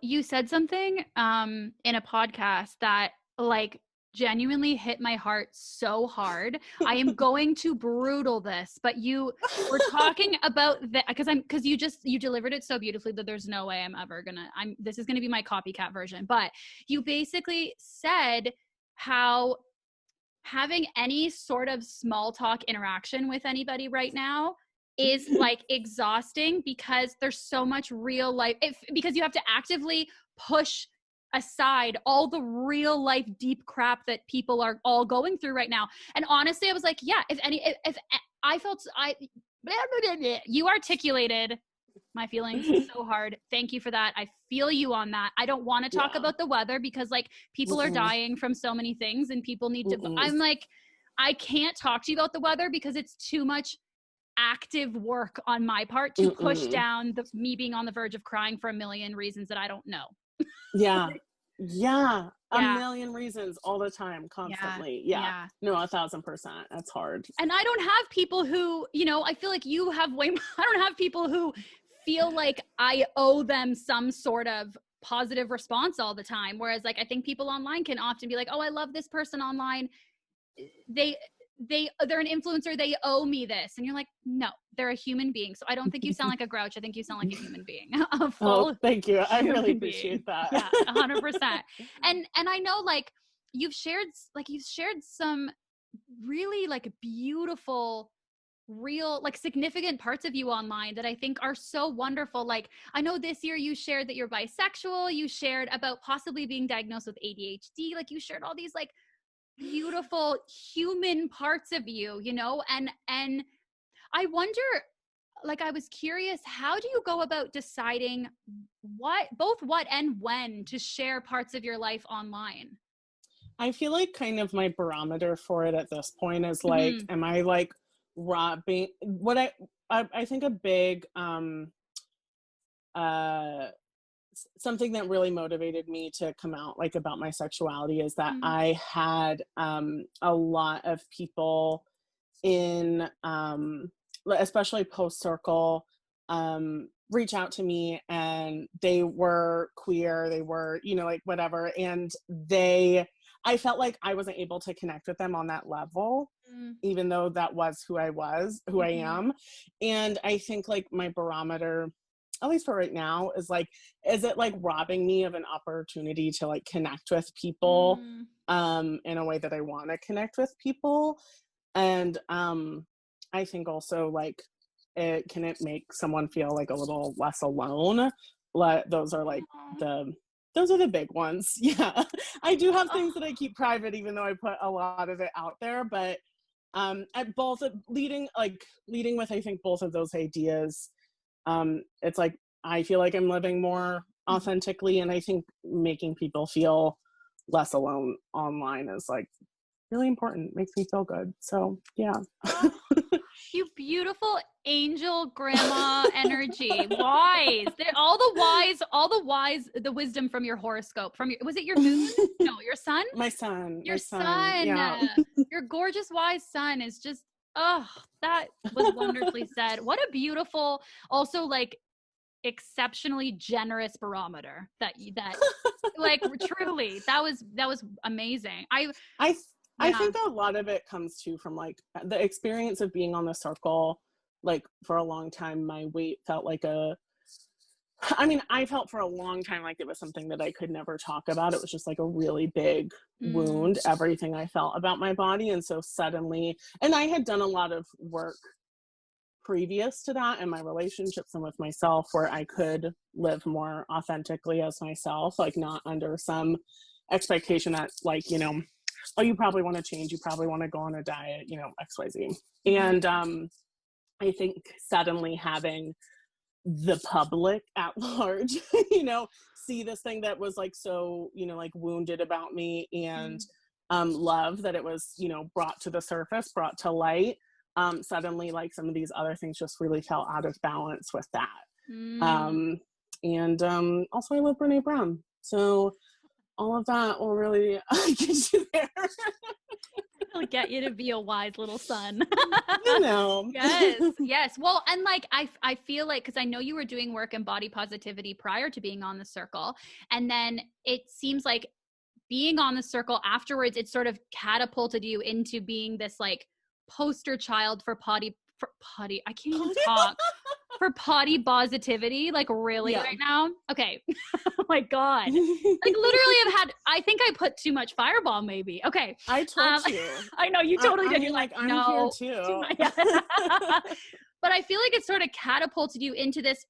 S3: you said something in a podcast that like genuinely hit my heart so hard. I am going to brutal this, but you were talking about that because you delivered it so beautifully that there's no way this is gonna be my copycat version. But you basically said how having any sort of small talk interaction with anybody right now is like exhausting because there's so much real life because you have to actively push aside all the real life deep crap that people are all going through right now. And honestly, I was like, yeah, if I felt you articulated my feelings so hard. Thank you for that. I feel you on that. I don't want to talk about the weather because like people are dying from so many things and people need to, I'm like, I can't talk to you about the weather because it's too much active work on my part to push down me being on the verge of crying for a million reasons that I don't know.
S1: Yeah. A million reasons all the time, constantly. Yeah. No, 1,000%. That's hard.
S3: And I don't have people who, I feel like you have I don't have people who feel like I owe them some sort of positive response all the time. Whereas like, I think people online can often be like, oh, I love this person online. They're an influencer. They owe me this. And you're like, no, they're a human being. So I don't think you sound like a grouch. I think you sound like a human being.
S1: Thank you. I really appreciate that.
S3: Yeah, 100%. And I know like you've shared some really like beautiful, real, like significant parts of you online that I think are so wonderful. Like I know this year you shared that you're bisexual. You shared about possibly being diagnosed with ADHD. Like you shared all these like beautiful human parts of you, and I wonder, like, I was curious, how do you go about deciding what and when to share parts of your life online?
S1: I feel like kind of my barometer for it at this point is like, am I like robbing what I think a big something that really motivated me to come out like about my sexuality is that I had a lot of people in especially post circle reach out to me, and they were queer, they were like whatever, and I felt like I wasn't able to connect with them on that level, even though that was who I am. And I think like my barometer, at least for right now, is like, is it like robbing me of an opportunity to like connect with people in a way that I want to connect with people? And I think also like can it make someone feel like a little less alone? Those are like the those are the big ones. Yeah. I do have things that I keep private, even though I put a lot of it out there, but at both leading with, I think, both of those ideas, it's like, I feel like I'm living more authentically, and I think making people feel less alone online is like really important. Makes me feel good. So yeah.
S3: You beautiful angel grandma energy. Wise. All the wise, the wisdom from your horoscope. Was it your moon? No, your sun?
S1: My son.
S3: Your son.
S1: Yeah.
S3: Your gorgeous, wise son is just, oh, that was wonderfully said. What a beautiful, also like exceptionally generous barometer that like truly, that was amazing.
S1: I think a lot of it comes too from like the experience of being on the circle. Like for a long time, my weight felt like I felt for a long time like it was something that I could never talk about. It was just like a really big wound, everything I felt about my body. And so suddenly, and I had done a lot of work previous to that in my relationships and with myself, where I could live more authentically as myself, like not under some expectation that like, oh, you probably want to change, you probably want to go on a diet, XYZ. And I think suddenly having the public at large, see this thing that was like so, like wounded about me, and love that it was, brought to the surface, brought to light. Suddenly, like some of these other things just really fell out of balance with that. Also I love Brene Brown. So all of that will really get you there.
S3: It'll get you to be a wise little son. Yes. Well, and like, I feel like, cause I know you were doing work in body positivity prior to being on the circle. And then it seems like being on the circle afterwards, it sort of catapulted you into being this like poster child for I can't even talk. For potty positivity, like really right now? Okay. Oh my God. Like literally I think I put too much Fireball maybe. Okay.
S1: I told you.
S3: I know you totally did. You're like,
S1: I'm
S3: no,
S1: here too.
S3: But I feel like it sort of catapulted you into this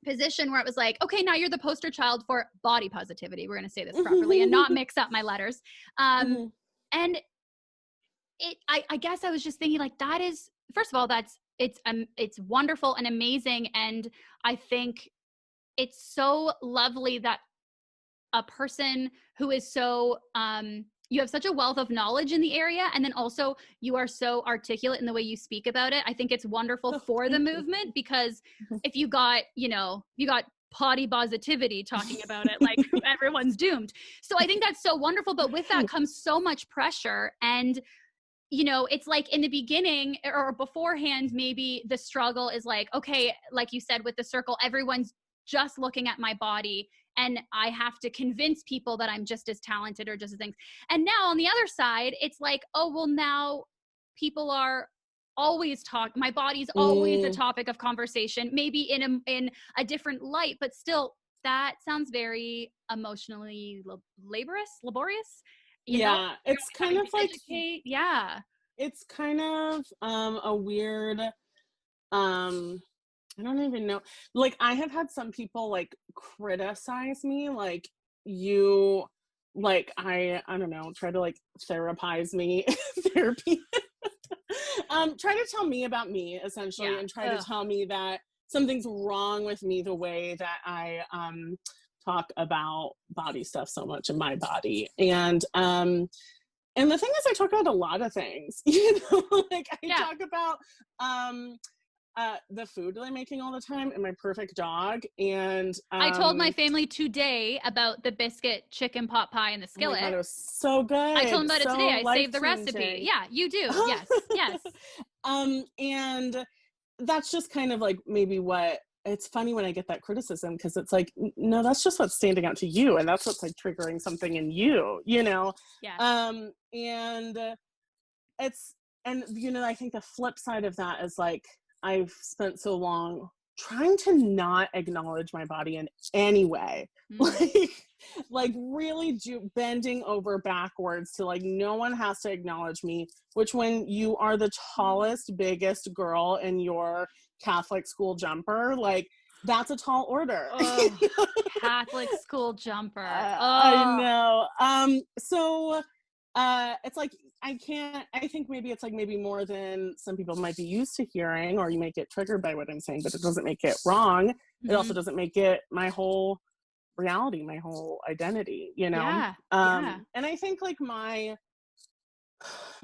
S3: position where it was like, okay, now you're the poster child for body positivity. We're going to say this properly and not mix up my letters. And I guess I was just thinking like, that is, first of all, it's wonderful and amazing. And I think it's so lovely that a person who is so, you have such a wealth of knowledge in the area. And then also you are so articulate in the way you speak about it. I think it's wonderful for the movement, because if you got potty positivity talking about it, like everyone's doomed. So I think that's so wonderful. But with that comes so much pressure. And it's like in the beginning or beforehand, maybe the struggle is like, okay, like you said, with the circle, everyone's just looking at my body and I have to convince people that I'm just as talented or just as things. And now on the other side, it's like, oh, well, now people are always my body's always a topic of conversation, maybe in a different light, but still that sounds very emotionally laborious.
S1: It's kind of like
S3: educate.
S1: It's kind of a weird I don't even know, like I have had some people like criticize me, like you, like I don't know, try to like therapize me therapy try to tell me about me essentially, and try to tell me that something's wrong with me the way that I talk about body stuff so much in my body. And the thing is, I talk about a lot of things, like I talk about the food that I'm making all the time and my perfect dog. And
S3: I told my family today about the biscuit chicken pot pie in the skillet.
S1: Oh my God, it was so good.
S3: I told them about it today. I saved the recipe. Yeah, you do. Yes.
S1: And that's just kind of like maybe what, it's funny when I get that criticism, because it's like, no, that's just what's standing out to you, and that's what's like triggering something in you, Yeah. And it's, and I think the flip side of that is like, I've spent so long trying to not acknowledge my body in any way, like really bending over backwards to like, no one has to acknowledge me, which when you are the tallest, biggest girl in your Catholic school jumper, like That's a tall order.
S3: Oh, Catholic school jumper.
S1: I know. So it's like, I think maybe it's like maybe more than some people might be used to hearing, or you might get triggered by what I'm saying, but it doesn't make it wrong. It also doesn't make it my whole reality, my whole identity, you know?
S3: Yeah. Yeah.
S1: And I think like my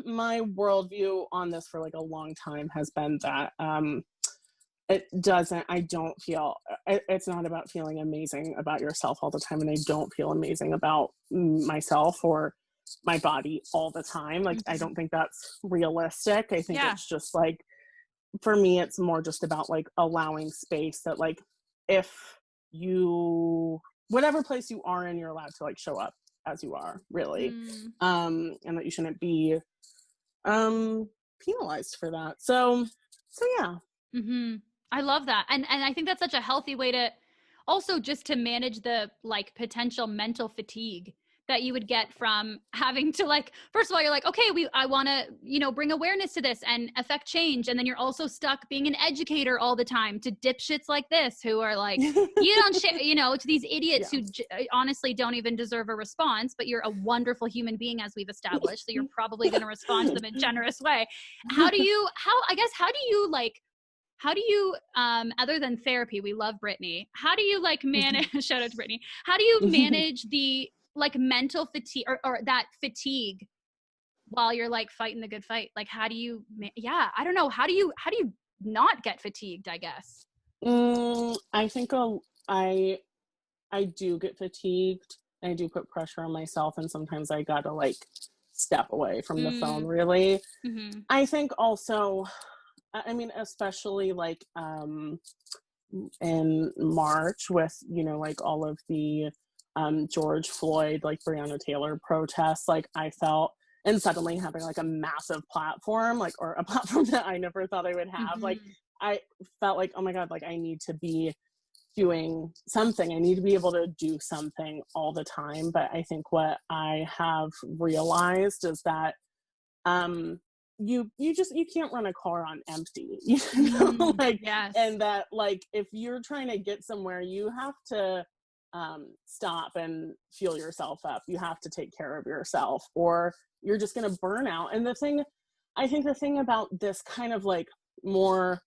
S1: worldview on this for like a long time has been that I don't feel, it's not about feeling amazing about yourself all the time, and I don't feel amazing about myself or my body all the time. Like, I don't think that's realistic. I think it's just like, for me, it's more just about like allowing space that like, if you, whatever place you are in, you're allowed to like show up as you are, really. And that you shouldn't be penalized for that. So yeah.
S3: I love that. And I think that's such a healthy way to also just to manage the like potential mental fatigue that you would get from having to like, first of all, you're like, okay, I want to, you know, bring awareness to this and affect change. And then you're also stuck being an educator all the time to dipshits like this who are like, you don't share, you know, to these idiots who honestly don't even deserve a response, but you're a wonderful human being, as we've established. So you're probably going to respond to them in a generous way. How do you, other than therapy, we love Brittany, how do you like manage, shout out to Brittany, how do you manage the like mental fatigue or that fatigue while you're like fighting the good fight? Like, how do you, I don't know. How do you not get fatigued, I guess?
S1: I think I do get fatigued. I do put pressure on myself, and sometimes I gotta like step away from the phone, really. I think also, I mean, especially like in March with, you know, like all of the George Floyd, like Breonna Taylor protests, like I felt, and suddenly having like a massive platform, like, or a platform that I never thought I would have, like I felt like, oh my God, like I need to be doing something. I need to be able to do something all the time. But I think what I have realized is that you can't run a car on empty, you know, like, and that like if you're trying to get somewhere, you have to stop and fuel yourself up. You have to take care of yourself, or you're just going to burn out. And I think the thing about this kind of like more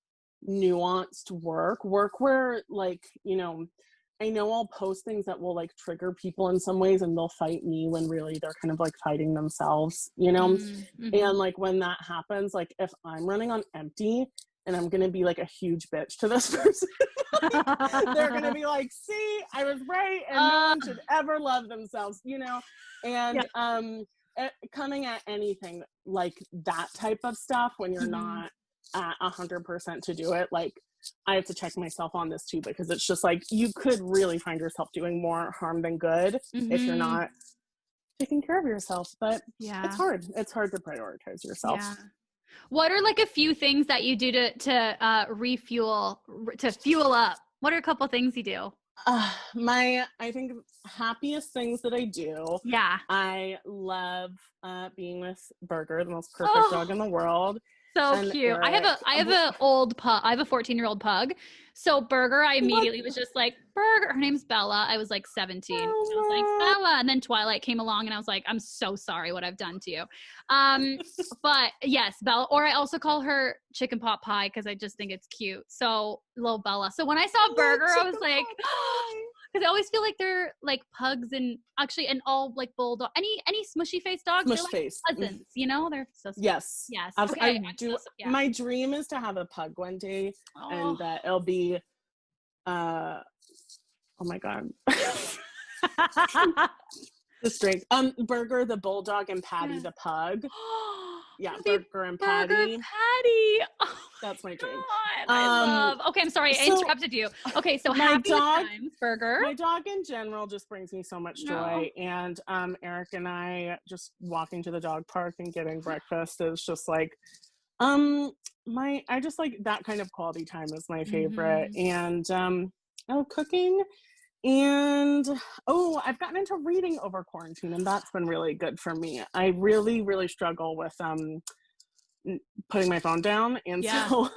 S1: nuanced work where like, you know, I know I'll post things that will like trigger people in some ways, and they'll fight me when really they're kind of like fighting themselves, you know? And like when that happens, like if I'm running on empty and I'm going to be like a huge bitch to this person, they're going to be like, see, I was right, and no one should ever love themselves, you know? And coming at anything like that type of stuff when you're not at 100% to do it, like I have to check myself on this too, because it's just like you could really find yourself doing more harm than good if you're not taking care of yourself. But it's hard to prioritize yourself.
S3: What are like a few things that you do to fuel up? What are a couple things you do?
S1: I think happiest things that I do. I love being with Burger, the most perfect dog in the world.
S3: So cute. Eric. I have a old pug. I have a 14-year-old pug. So Burger, I immediately was just like, Burger. Her name's Bella. I was like 17. I was like, Bella. And then Twilight came along and I was like, I'm so sorry what I've done to you. But yes, Bella. Or I also call her Chicken Pot Pie because I just think it's cute. So little Bella. So when I saw Burger, I was like, because I always feel like they're like pugs and actually, and all like bulldog, any smushy face dogs, they're like cousins, you know, they're so sweet.
S1: Yes. Okay, I do. My dream is to have a pug one day, and that it'll be, oh my God. The strength. Burger the bulldog and Patty the pug. Burger and Patty.
S3: Oh,
S1: that's my dream.
S3: I love. Okay, I'm sorry, I interrupted you. Okay, so happy times, Burger.
S1: My dog in general just brings me so much joy, and Eric and I just walking to the dog park and getting breakfast is just like, I just like that kind of quality time is my favorite, and cooking. And I've gotten into reading over quarantine, and that's been really good for me. I really, really struggle with putting my phone down, and so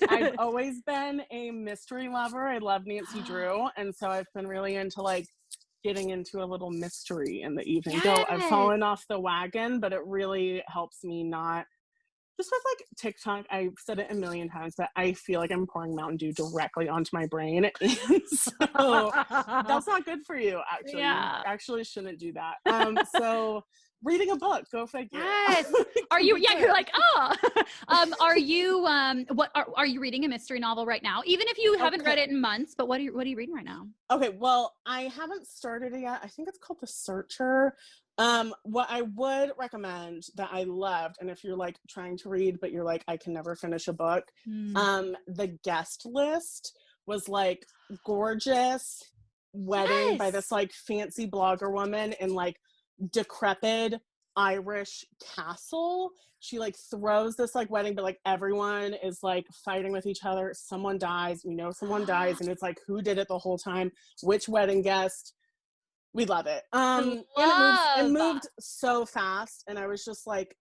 S1: I've always been a mystery lover. I love Nancy Drew. And so I've been really into like getting into a little mystery in the evening. Though I've fallen off the wagon, but it really helps me not. Just with like TikTok, I've said it a million times, but I feel like I'm pouring Mountain Dew directly onto my brain. And so that's not good for you, actually.
S3: Yeah.
S1: You actually shouldn't do that. So reading a book, go figure.
S3: Yes. Are you, yeah, you're like, oh. Are you, what, are you reading a mystery novel right now? Even if you haven't read it in months, but what are you reading right now?
S1: Okay, well, I haven't started it yet. I think it's called The Searcher. What I would recommend that I loved, and if you're like trying to read, but you're like, I can never finish a book, The Guest List was like gorgeous wedding by this like fancy blogger woman in like decrepit Irish castle. She like throws this like wedding, but like everyone is like fighting with each other. Someone dies, we know someone dies, and it's like who did it the whole time, which wedding guest. We love it. And it moved so fast, and I was just like,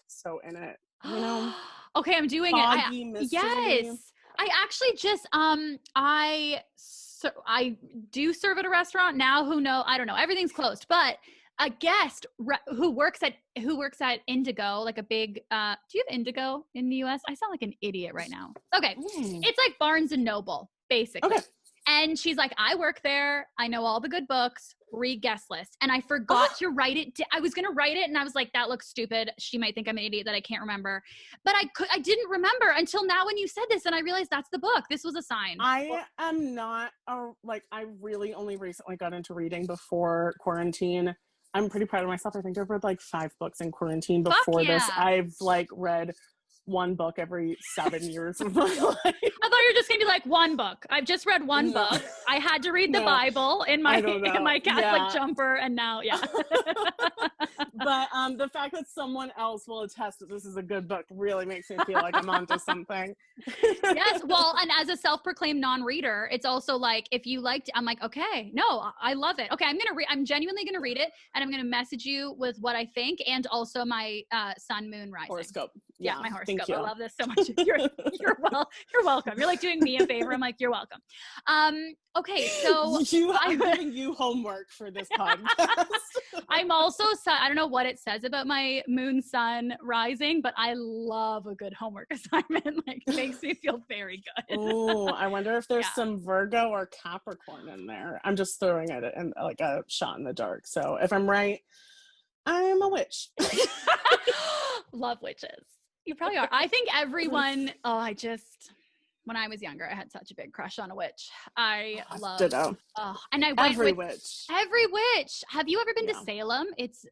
S1: so in it, you know.
S3: Okay, I'm doing
S1: Foggy
S3: it.
S1: mystery.
S3: Yes, I actually just I do serve at a restaurant now. Who know? I don't know. Everything's closed, but a guest who works at Indigo, like a big. Do you have Indigo in the U.S.? I sound like an idiot right now. Okay, it's like Barnes and Noble, basically. Okay. And she's like, I work there. I know all the good books. Read guest list. And I forgot to write it. I was going to write it, and I was like, that looks stupid. She might think I'm an idiot that I can't remember. But I didn't remember until now when you said this, and I realized that's the book. This was a sign.
S1: I am not, I really only recently got into reading before quarantine. I'm pretty proud of myself. I think I've read like 5 books in quarantine before this. I've like read one book every 7 years of my life. I thought
S3: you were just gonna be like, one book. I've just read one book. I had to read the Bible in my Catholic jumper, and now
S1: But the fact that someone else will attest that this is a good book really makes me feel like I'm onto something.
S3: Yes, well, and as a self-proclaimed non-reader, it's also like, if you liked, I'm like, okay, no, I love it. Okay, I'm genuinely gonna read it, and I'm gonna message you with what I think, and also my sun, moon, rising
S1: horoscope.
S3: Yeah, my horoscope. I love this so much. You're welcome. You're like doing me a favor. I'm like, you're welcome. Okay, so
S1: I'm giving you homework for this podcast.
S3: I'm also, I don't know what it says about my moon, sun, rising, but I love a good homework assignment. Like, it makes me feel very good.
S1: Oh, I wonder if there's some Virgo or Capricorn in there. I'm just throwing it in like a shot in the dark. So if I'm right, I'm a witch.
S3: Love witches. You probably are. I think everyone, when I was younger, I had such a big crush on a witch. I love
S1: ditto.
S3: And I went
S1: every
S3: with
S1: witch.
S3: Every witch. Have you ever been to Salem? It's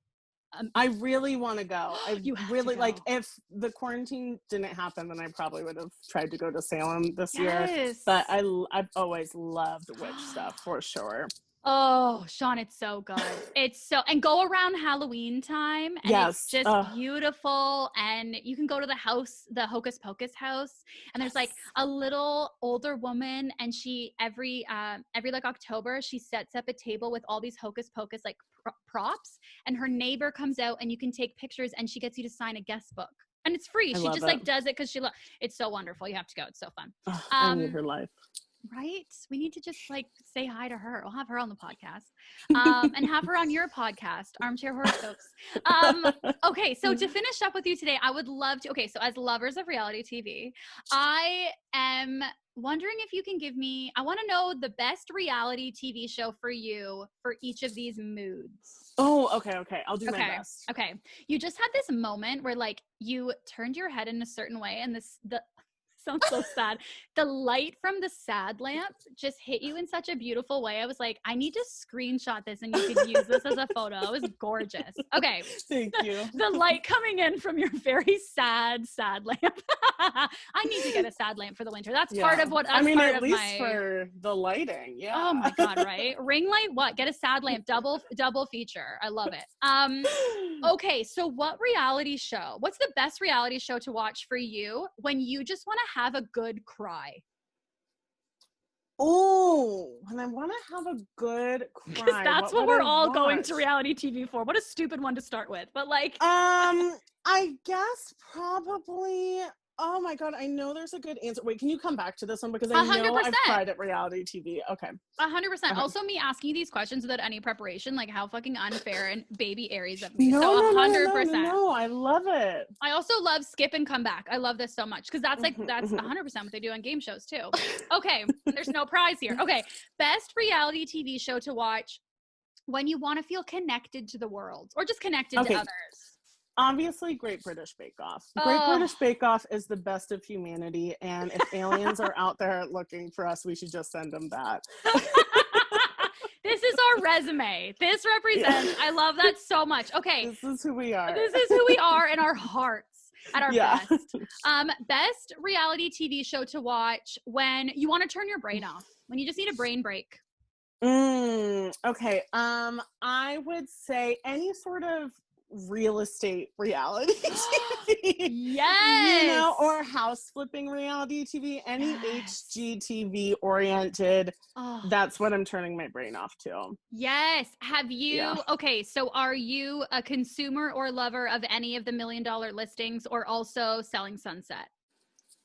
S1: I really want to go. You really like, if the quarantine didn't happen, then I probably would have tried to go to Salem this year. But I've always loved witch stuff for sure.
S3: Oh, Sean, it's so good. And go around Halloween time, and it's just beautiful. And you can go to the Hocus Pocus house, and there's like a little older woman, and she every like October, she sets up a table with all these Hocus Pocus like props, and her neighbor comes out, and you can take pictures, and she gets you to sign a guest book, and it's free. She just like does it because it's so wonderful. You have to go. It's so fun.
S1: I need her life.
S3: Right? We need to just like say hi to her. We'll have her on the podcast, and have her on your podcast, Armchair Horoscopes. Okay, so to finish up with you today, I would love to. Okay, so as lovers of reality TV, I am wondering if you can give me. I want to know the best reality TV show for you for each of these moods.
S1: Oh, okay. I'll do my best.
S3: Okay, you just had this moment where like you turned your head in a certain way, and sounds so sad. The light from the sad lamp just hit you in such a beautiful way. I was like, I need to screenshot this, and you could use this as a photo. It was gorgeous. Okay.
S1: Thank you.
S3: The light coming in from your very sad lamp. I need to get a sad lamp for the winter. That's part of what
S1: at least for the lighting. Yeah.
S3: Oh my God, right? Ring light, what? Get a sad lamp, double feature. I love it. Okay, so what's the best reality show to watch for you when you just want to have a good cry?
S1: Oh, when I want to have a good cry.
S3: That's what we're all going to reality TV for. What a stupid one to start with, but like.
S1: I guess probably Oh my God, I know there's a good answer. Wait, can you come back to this one? Because I know I've
S3: 100%.
S1: cried at reality TV. Okay.
S3: 100%.
S1: Okay.
S3: Also, me asking you these questions without any preparation, like how fucking unfair and baby Aries of me.
S1: No,
S3: So
S1: no,
S3: 100%.
S1: no, I love it.
S3: I also love skip and come back. I love this so much because that's like,
S1: Mhm,
S3: that's
S1: mhm.
S3: 100% what they do on game shows too. Okay. There's no prize here. Okay. Best reality TV show to watch when you want to feel connected to the world or just connected
S1: Okay.
S3: to others.
S1: Obviously, Great British Bake Off. Great
S3: Oh.
S1: British Bake Off is the best of humanity, and if aliens are out there looking for us, we should just send them that.
S3: This is our resume. This represents, I love that so much. Okay.
S1: This is who we are.
S3: This is who we are in our hearts at our
S1: Yeah.
S3: best. Best reality TV show to watch when you want to turn your brain off, when you just need a brain break.
S1: Okay. I would say any sort of real estate reality TV.
S3: Yes.
S1: You know, or house flipping reality TV, any
S3: Yes.
S1: HGTV oriented.
S3: Oh,
S1: That's what I'm turning my brain off to.
S3: yes. Have you,
S1: Yeah.
S3: okay, so are you a consumer or lover of any of the $1 Million Listings or also Selling Sunset?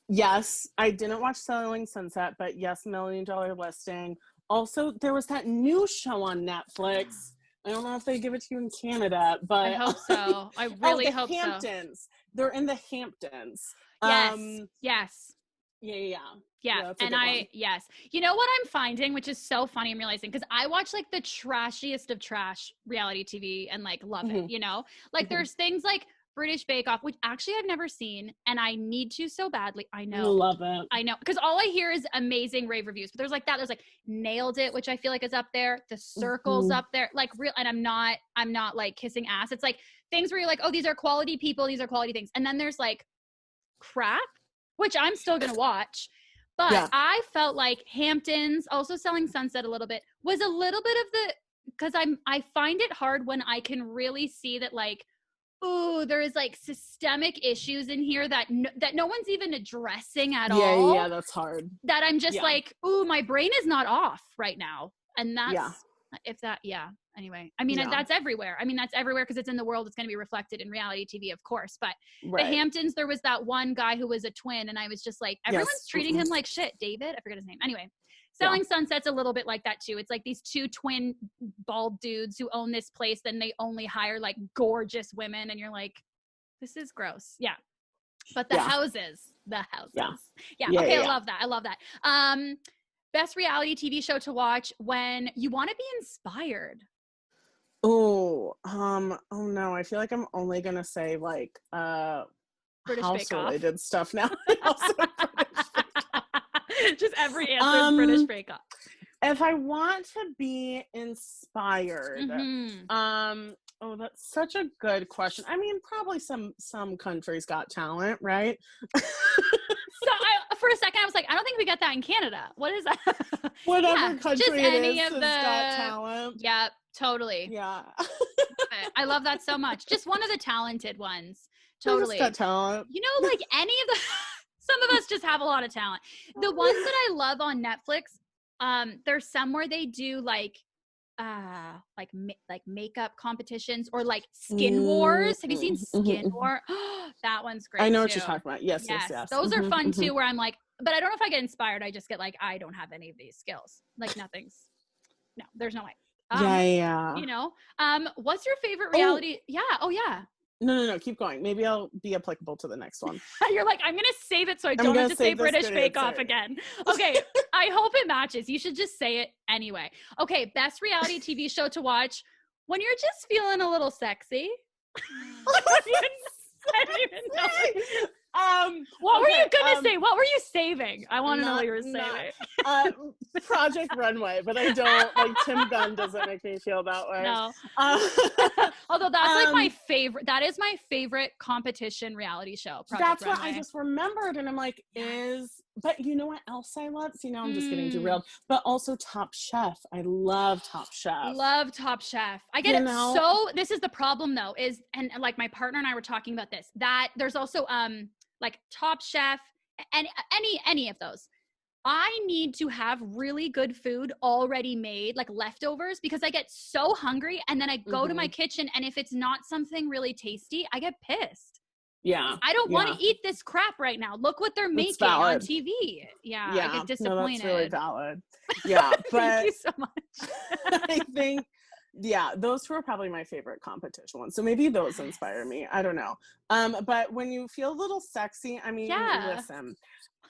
S1: Yes, I didn't watch Selling Sunset, but yes, $1 Million Listing. Also, there was that new show on Netflix. I don't know if they give it to you in Canada, but
S3: I hope so. I really
S1: the
S3: hope
S1: Hamptons. They're in the Hamptons.
S3: so. Yes. Yes.
S1: Yeah.
S3: Yeah,
S1: that's a
S3: and
S1: good one.
S3: yes. You know what I'm finding, which is so funny, I'm realizing, because I watch like the trashiest of trash reality TV and like love it, you know? Like
S1: Mhm.
S3: there's things like British Bake Off, which actually I've never seen and I need to so badly. I know.
S1: Love it.
S3: I know. Because all I hear is amazing rave reviews. But there's like that. There's like Nailed It, which I feel like is up there. The Circle's
S1: Mhm.
S3: up there. Like real, and I'm not like kissing ass. It's like things where you're like, oh, these are quality people, these are quality things. And then there's like crap, which I'm still gonna watch. But
S1: Yeah.
S3: I felt like Hamptons, also Selling Sunset a little bit, was a little bit of the, because I find it hard when I can really see that like, ooh, there's like systemic issues in here that no one's even addressing at all.
S1: Yeah, that's hard.
S3: That I'm just
S1: Yeah.
S3: like, ooh, my brain is not off right now. And that's,
S1: Yeah.
S3: Anyway, I mean,
S1: Yeah.
S3: that's everywhere. I mean, that's everywhere because it's in the world. It's going to be reflected in reality TV, of course. But
S1: Right.
S3: the Hamptons, there was that one guy who was a twin. And I was just like, everyone's
S1: Yes.
S3: treating him like shit. David, I forget his name. Anyway, Selling Sunset's a little bit like that too. It's like these two twin bald dudes who own this place. Then they only hire like gorgeous women. And you're like, this is gross. Yeah. But the houses. Yeah. Okay. I love that. Best reality TV show to watch when you want to be inspired.
S1: Oh no, I feel like I'm only gonna say like
S3: British Bake Off.
S1: house-related stuff now. Also British Bake Off.
S3: Just every answer is British Bake Off.
S1: If I want to be inspired,
S3: Mhm.
S1: oh, that's such a good question. I mean, probably some countries got talent, right?
S3: So for a second I was like, I don't think we got that in Canada. What is that?
S1: Whatever
S3: just
S1: country it
S3: any
S1: is
S3: of
S1: has got talent.
S3: Yeah, totally.
S1: Yeah.
S3: I love that so much. Just one of the talented ones.
S1: They
S3: Totally.
S1: just got talent.
S3: You know, like any of the some of us just have a lot of talent. The ones that I love on Netflix, there's some where they do like makeup competitions or like skin wars. Have you seen Skin War? That one's great.
S1: I know
S3: too.
S1: what you're talking about. Yes.
S3: Those are fun too, where I'm like, but I don't know if I get inspired. I just get like, I don't have any of these skills. Like there's no way.
S1: Yeah.
S3: You know, what's your favorite reality? Yeah. Oh yeah.
S1: No. Keep going. Maybe I'll be applicable to the next one.
S3: You're like, I'm going to save it so I don't have to say British Bake Off again. Okay. I hope it matches. You should just say it anyway. Okay. Best reality TV show to watch when you're just feeling a little sexy. I don't even know. What were you gonna say? What were you saving? I want to know what you were saving.
S1: Project Runway, but I don't like Tim Gunn doesn't make me feel that way.
S3: No. Although that's like my favorite. That is my favorite competition reality show.
S1: That's what I just remembered, and I'm like, but you know what else I love? See, now I'm just getting derailed. But also Top Chef. I love Top Chef.
S3: Love Top Chef. I get it. So this is the problem though, and like my partner and I were talking about this, that there's also like Top Chef and any of those. I need to have really good food already made, like leftovers, because I get so hungry and then I go to my kitchen and if it's not something really tasty, I get pissed.
S1: Yeah.
S3: I don't want
S1: Yeah.
S3: to eat this crap right now. Look what they're
S1: That's
S3: making on
S1: valid.
S3: TV. Yeah, I
S1: Yeah.
S3: get disappointed.
S1: No, that's really valid. Yeah.
S3: Thank you
S1: But
S3: so much.
S1: I think, yeah, those two are probably my favorite competition ones. So maybe those inspire
S3: Yes.
S1: me. I don't know. But when you feel a little sexy, I mean,
S3: Yeah.
S1: listen,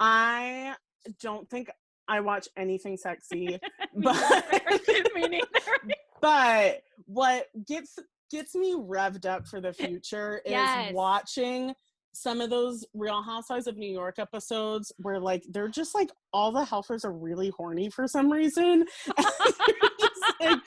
S1: I don't think I watch anything sexy, but
S3: Me neither.
S1: but what gets me revved up for the future is
S3: Yes.
S1: watching some of those Real Housewives of New York episodes where like they're just like all the helpers are really horny for some reason. And they're just like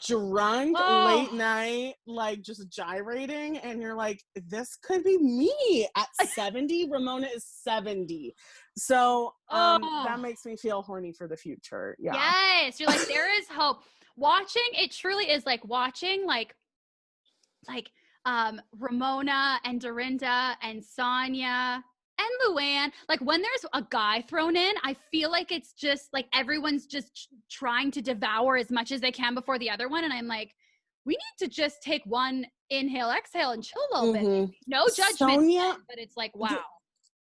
S1: drunk late night, like just gyrating, and you're like, this could be me at 70. Ramona is 70. So that makes me feel horny for the future. Yeah.
S3: Yes. You're like, there is hope. Watching, it truly is like watching like Ramona and Dorinda and Sonia and Luann. Like when there's a guy thrown in, I feel like it's just like everyone's just trying to devour as much as they can before the other one. And I'm like, we need to just take one inhale, exhale, and chill a little bit. No judgment,
S1: Sonia,
S3: but it's like, wow.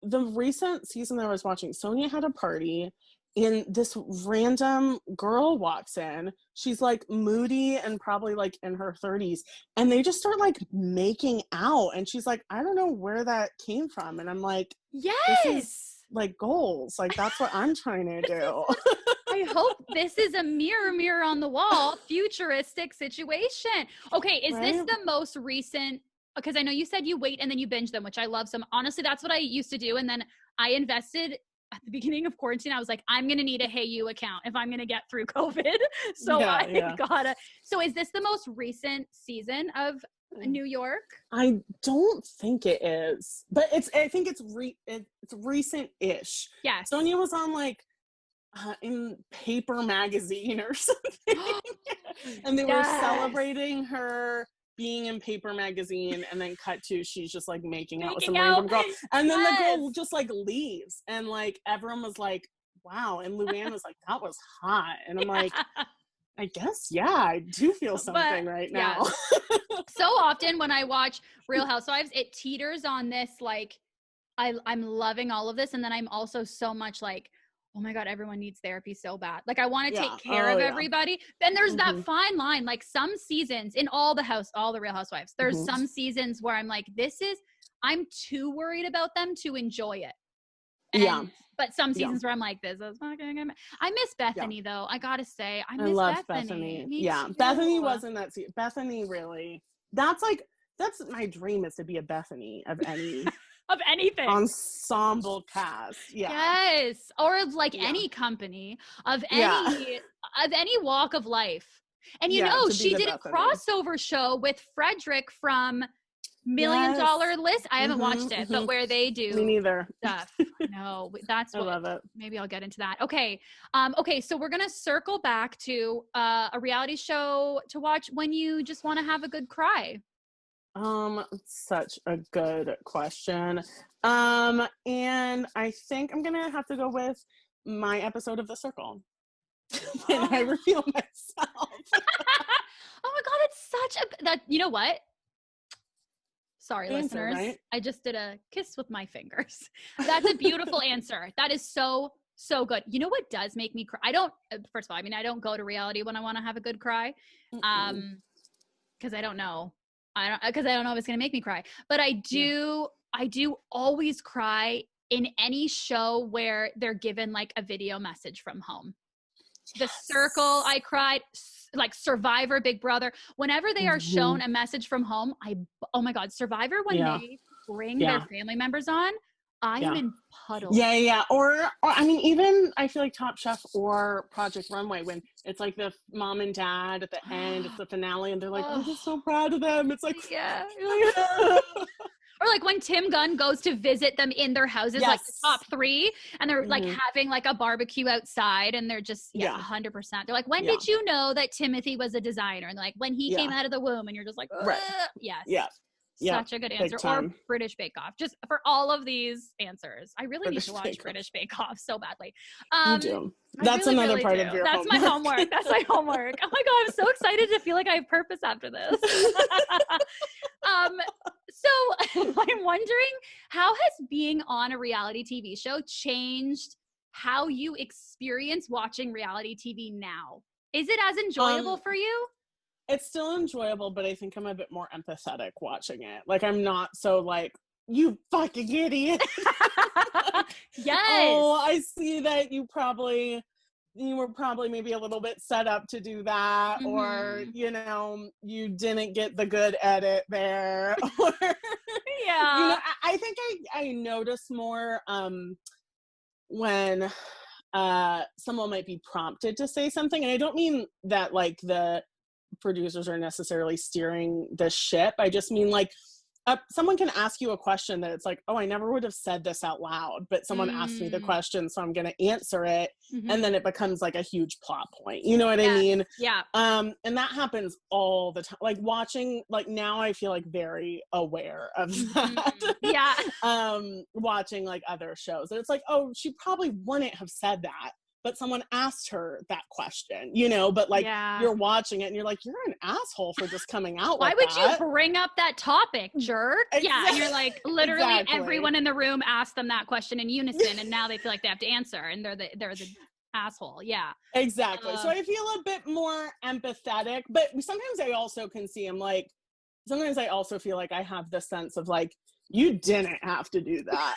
S1: The recent season that I was watching, Sonia had a party and this random girl walks in. She's like moody and probably like in her 30s. And they just start like making out. And she's like, I don't know where that came from. And I'm like,
S3: yes,
S1: this is like goals. Like that's what I'm trying to do.
S3: I hope this is a mirror on the wall futuristic situation. Okay, is this the most recent? Because I know you said you wait and then you binge them, which I love. Some honestly, that's what I used to do. And then I invested at the beginning of quarantine. I was like, I'm gonna need a Hey You account if I'm gonna get through COVID. So gotta. So is this the most recent season of New York?
S1: I don't think it is, but I think it's recent-ish.
S3: Yes.
S1: Sonia was on like in Paper Magazine or something, and they were celebrating her being in Paper Magazine, and then cut to she's just like making out with some random girl, and then the girl just like leaves, and like everyone was like, wow, and Luann was like, that was hot, and I'm like, I guess, yeah, I do feel something right now.
S3: So often when I watch Real Housewives, it teeters on this, like, I'm loving all of this. And then I'm also so much like, oh my God, everyone needs therapy so bad. Like I want to take care of everybody. Then there's that fine line, like some seasons in all the Real Housewives, there's some seasons where I'm like, I'm too worried about them to enjoy it. And, but some seasons where I'm like, this is fucking good. I miss Bethany though. I gotta say, I miss Bethany.
S1: Yeah,
S3: too.
S1: Bethany was in that season. Bethany really, that's my dream, is to be a Bethany of any
S3: of anything
S1: ensemble cast.
S3: Yes, or of like any company of any walk of life. And you know, she did a crossover show with Frederick from $1 Million List. I haven't watched it, but where they do
S1: me neither
S3: stuff. No, that's what,
S1: I love it.
S3: Maybe I'll get into that. Okay. Okay. So we're going to circle back to a reality show to watch when you just want to have a good cry.
S1: Such a good question. And I think I'm going to have to go with my episode of The Circle. And I reveal myself.
S3: Oh my God. It's such you know what? Sorry,
S1: answer,
S3: listeners.
S1: right?
S3: I just did a kiss with my fingers. That's a beautiful answer. That is so good. You know what does make me cry? First of all, I mean, I don't go to reality when I want to have a good cry. Because I don't know. Because I don't know if it's going to make me cry. But I do always cry in any show where they're given like a video message from home. The Circle, I cried. Like Survivor, Big Brother, whenever they are shown a message from home, oh my God, Survivor, when they bring their family members on, I am in puddles.
S1: Or I mean, even I feel like Top Chef or Project Runway, when it's like the mom and dad at the end, it's the finale, and they're like, I'm just so proud of them. It's like, Or like when Tim Gunn goes to visit them in their houses, like the top 3, and they're like having like a barbecue outside, and they're just 100%. They're like, when did you know that Timothy was a designer? And like when he came out of the womb, and you're just like, such a good answer. Or British Bake Off, just for all of these answers. I really need to watch British Bake Off so badly. You do. That's really, another part of your
S3: homework. My homework. That's my homework. Oh my God, I'm so excited to feel like I have purpose after this. So I'm wondering, how has being on a reality TV show changed how you experience watching reality TV now? Is it as enjoyable for you?
S1: It's still enjoyable, but I think I'm a bit more empathetic watching it. Like, I'm not so like, you fucking idiot.
S3: Yes.
S1: Oh, I see that you were probably maybe a little bit set up to do that, or, you know, you didn't get the good edit there. Or,
S3: Yeah.
S1: you know, I think I notice more when someone might be prompted to say something. And I don't mean that like the producers are necessarily steering the ship. I just mean like someone can ask you a question that it's like, oh, I never would have said this out loud, but someone asked me the question, so I'm going to answer it. And then it becomes like a huge plot point. You know what I mean?
S3: Yeah.
S1: And that happens all the time. Like watching, like now I feel like very aware of that.
S3: Yeah.
S1: Watching like other shows. And it's like, oh, she probably wouldn't have said that, but someone asked her that question, you know, but like you're watching it and you're like, you're an asshole for just coming out
S3: Why
S1: with
S3: would
S1: that.
S3: you bring up that topic, jerk? Yeah, and you're like, literally everyone in the room asked them that question in unison, and now they feel like they have to answer, and they're the asshole. Yeah.
S1: Exactly. So I feel a bit more empathetic, but sometimes I also can see I'm like, sometimes I also feel like I have the sense of like, you didn't have to do that.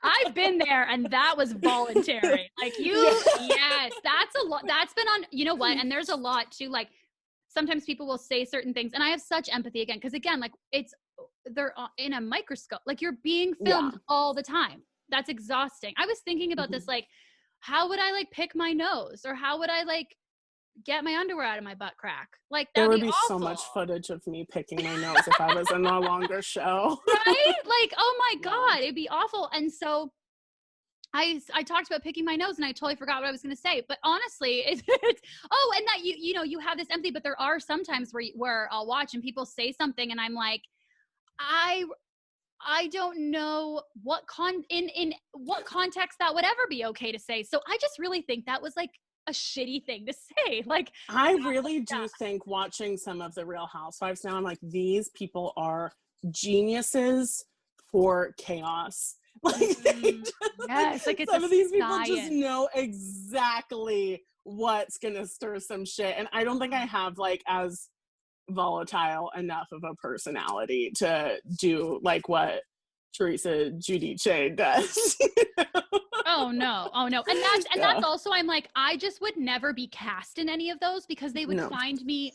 S3: I've been there, and that was voluntary. Like yes, that's a lot. That's been on, you know what? And there's a lot too. Like sometimes people will say certain things, and I have such empathy again, because again, like they're in a microscope. Like you're being filmed all the time. That's exhausting. I was thinking about this, like, how would I like pick my nose, or how would I like get my underwear out of my butt crack? Like
S1: there would
S3: be
S1: be
S3: awful.
S1: so much footage of me picking my nose if I was in a longer show.
S3: Right? Like, oh my God, it'd be awful. And so I talked about picking my nose, and I totally forgot what I was going to say. But honestly, it's and that you know, you have this empathy, but there are some times where I'll watch and people say something, and I'm like, I don't know what in what context that would ever be okay to say. So I just really think that was like a shitty thing to say. Like,
S1: I really do think watching some of the Real Housewives now, I'm like, these people are geniuses for chaos. Like,
S3: yes, like it's
S1: some of these people
S3: science.
S1: just know exactly what's gonna stir some shit, and I don't think I have like as volatile enough of a personality to do like what Teresa Giudice does.
S3: Oh no. And that's also, I'm like, I just would never be cast in any of those, because they would find me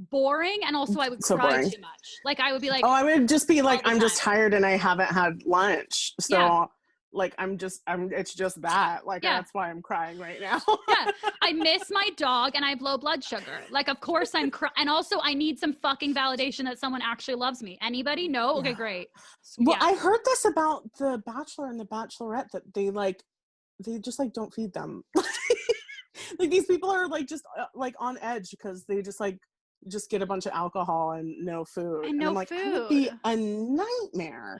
S3: boring, and also I would cry too much. Like I would be like,
S1: oh, I would just be like, I'm just tired and I haven't had lunch, so like it's just that, like that's why I'm crying right now.
S3: I miss my dog and I have low blood sugar. Like, of course I'm and also I need some fucking validation that someone actually loves me. Anybody? No? Okay, great.
S1: Well, I heard this about the Bachelor and the Bachelorette, that they just like don't feed them. Like these people are like just like on edge because they just get a bunch of alcohol and no food.
S3: And
S1: I'm like,
S3: food.
S1: It would be a nightmare.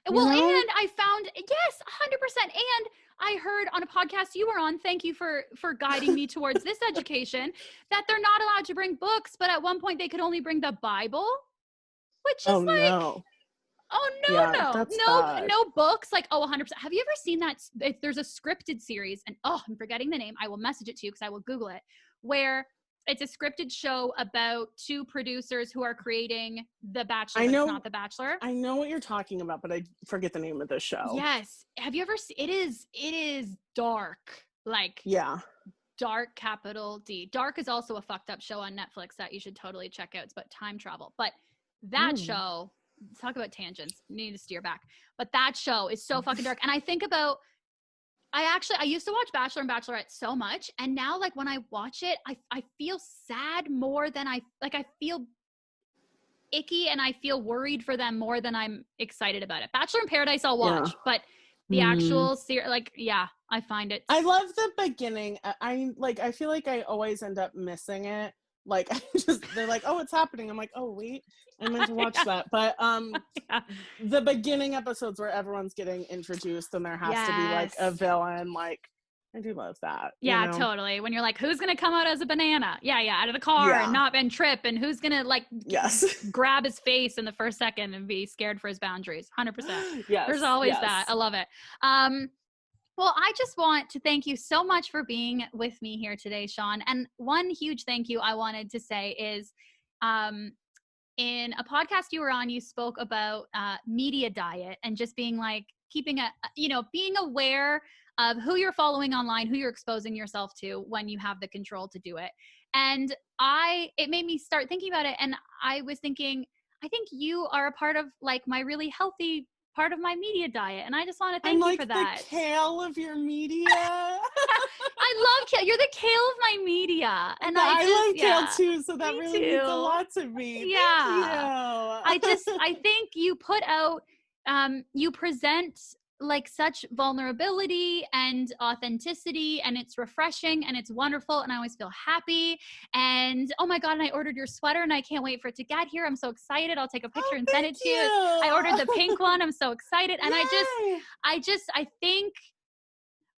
S3: Well, and I found, yes, 100%. And I heard on a podcast you were on, thank you for guiding me towards this education, that they're not allowed to bring books, but at one point they could only bring the Bible, which is no books. Like, 100%. Have you ever seen that? There's a scripted series, and I'm forgetting the name. I will message it to you because I will Google it, where it's a scripted show about two producers who are creating The Bachelor. It's not The Bachelor.
S1: I know what you're talking about, but I forget the name of the show.
S3: Yes. Have you ever seen it? Is dark. Like, dark, capital D. Dark is also a fucked up show on Netflix that you should totally check out. It's about time travel. But that show, talk about tangents. You need to steer back. But that show is so fucking dark. And I think about, I used to watch Bachelor and Bachelorette so much, and now like when I watch it, I feel sad more than I feel icky, and I feel worried for them more than I'm excited about it. Bachelor in Paradise I'll watch, but the actual series, I find it.
S1: I love the beginning. I feel like I always end up missing it. Like they're like, oh, it's happening. I'm like, oh wait, I meant to watch that. But the beginning episodes where everyone's getting introduced and there has to be like a villain, like I do love that.
S3: Yeah,
S1: you know?
S3: totally. When you're like, who's going to come out as a banana? Yeah, out of the car
S1: Yeah.
S3: and trip. And who's going to like
S1: Yes.
S3: grab his face in the first second and be scared for his boundaries? 100%.
S1: Yes.
S3: There's always
S1: yes.
S3: that. I love it. Well, I just want to thank you so much for being with me here today, Sean. And one huge thank you I wanted to say is in a podcast you were on, you spoke about media diet and just being like keeping being aware of who you're following online, who you're exposing yourself to when you have the control to do it. And it made me start thinking about it. And I was thinking, I think you are a part of like my really healthy part of my media diet. And I just want to thank you for that.
S1: I'm like the kale of your media.
S3: I love kale. You're the kale of my media. And
S1: I love kale too. So that really means a lot to me.
S3: Yeah.
S1: Thank you.
S3: I think you put out, you present like such vulnerability and authenticity, and it's refreshing and it's wonderful, and I always feel happy. And oh my God, and I ordered your sweater and I can't wait for it to get here. I'm so excited. I'll take a picture and send it to you. I ordered the pink one. I'm so excited. And
S1: Yay.
S3: I think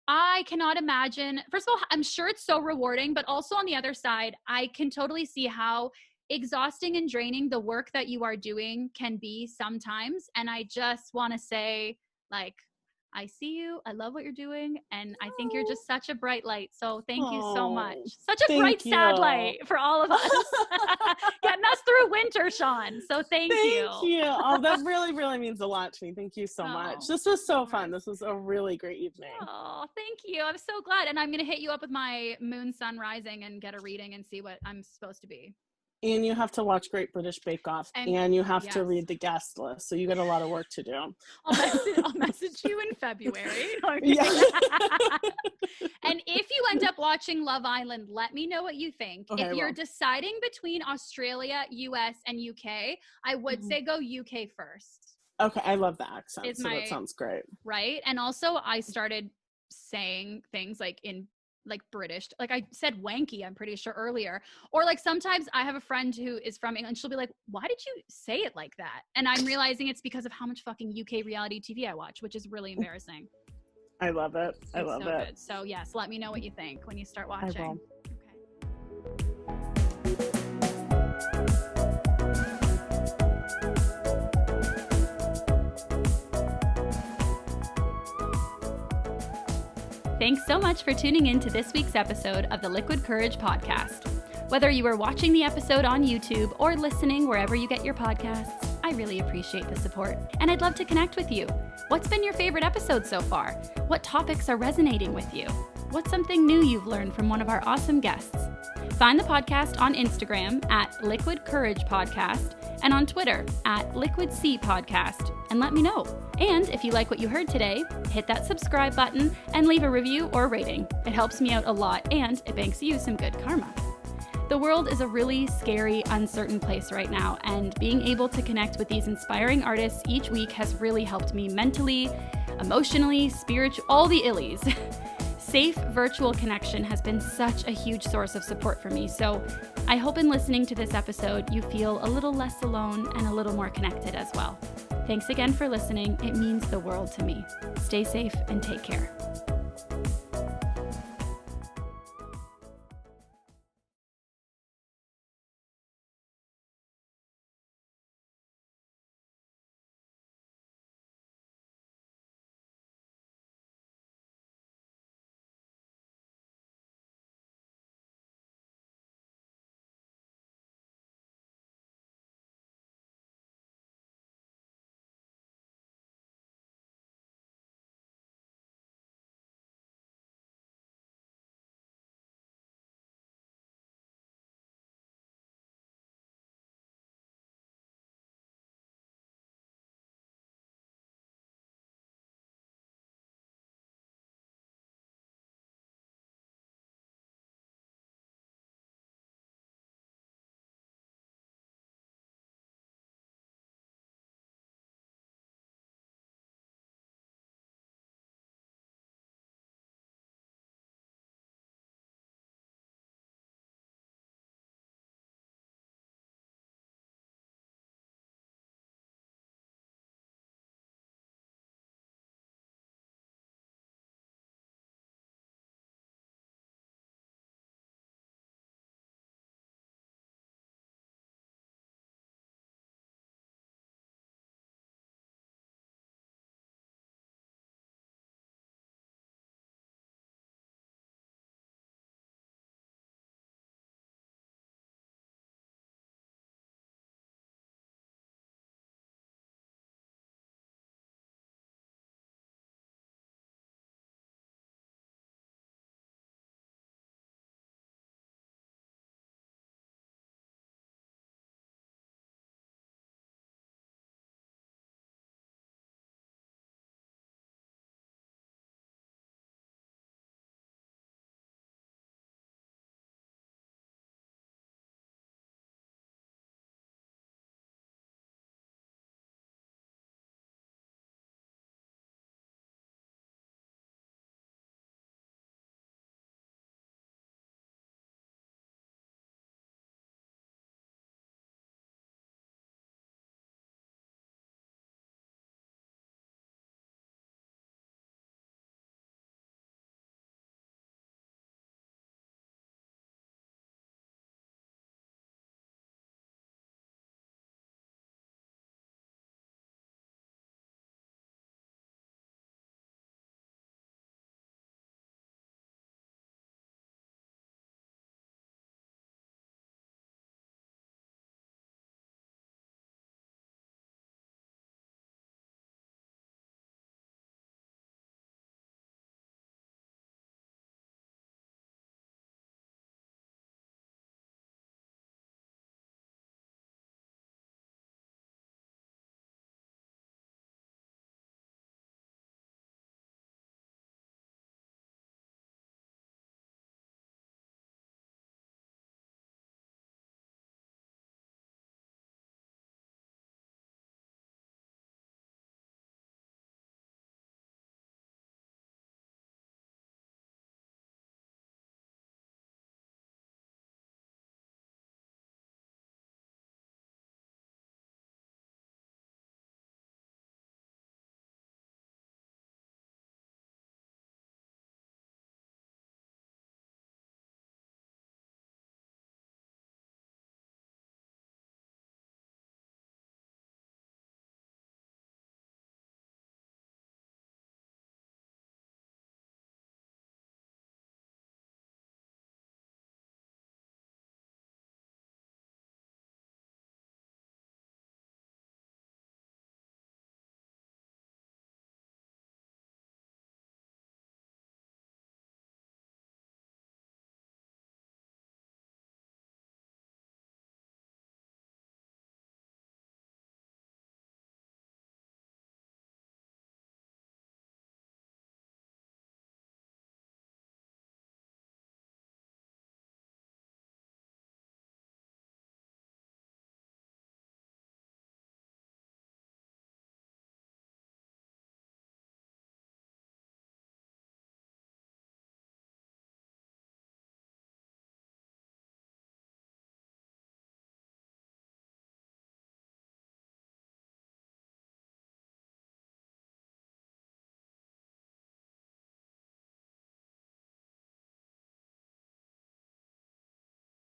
S3: I cannot imagine. First of all, I'm sure it's so rewarding, but also on the other side, I can totally see how exhausting and draining the work that you are doing can be sometimes. And I just want to say, like, I see you. I love what you're doing. And I think you're just such a bright light. So thank you so much. Such a bright, sad light for all of us. Getting us through winter, Sean. So thank you.
S1: Thank you. Oh, that really, really means a lot to me. Thank you so much. This was so fun. This was a really great evening.
S3: Oh, thank you. I'm so glad. And I'm going to hit you up with my moon, sun rising and get a reading and see what I'm supposed to be.
S1: And you have to watch Great British Bake Off, and you have to read the guest list. So you got a lot of work to do.
S3: I'll message you in February.
S1: Yeah.
S3: And if you end up watching Love Island, let me know what you think.
S1: Okay,
S3: if you're deciding between Australia, US, and UK, I would say go UK first.
S1: Okay, I love the accent. So that sounds great.
S3: Right? And also I started saying things like in like British, like I said wanky, I'm pretty sure earlier. Or like sometimes I have a friend who is from England. She'll be like, why did you say it like that? And I'm realizing it's because of how much fucking UK reality TV I watch, which is really embarrassing.
S1: I love it. I love it.
S3: Good. So yes, let me know what you think when you start watching.
S1: I will.
S2: Thanks so much for tuning in to this week's episode of the Liquid Courage podcast. Whether you are watching the episode on YouTube or listening wherever you get your podcasts, I really appreciate the support, and I'd love to connect with you. What's been your favorite episode so far? What topics are resonating with you? What's something new you've learned from one of our awesome guests? Find the podcast on Instagram at Liquid Courage Podcast and on Twitter at Liquid Sea Podcast, and let me know. And if you like what you heard today, hit that subscribe button and leave a review or rating. It helps me out a lot, and it banks you some good karma. The world is a really scary, uncertain place right now, and being able to connect with these inspiring artists each week has really helped me mentally, emotionally, spiritually, all the illies. Safe virtual connection has been such a huge source of support for me, so I hope in listening to this episode you feel a little less alone and a little more connected as well. Thanks again for listening. It means the world to me. Stay safe and take care.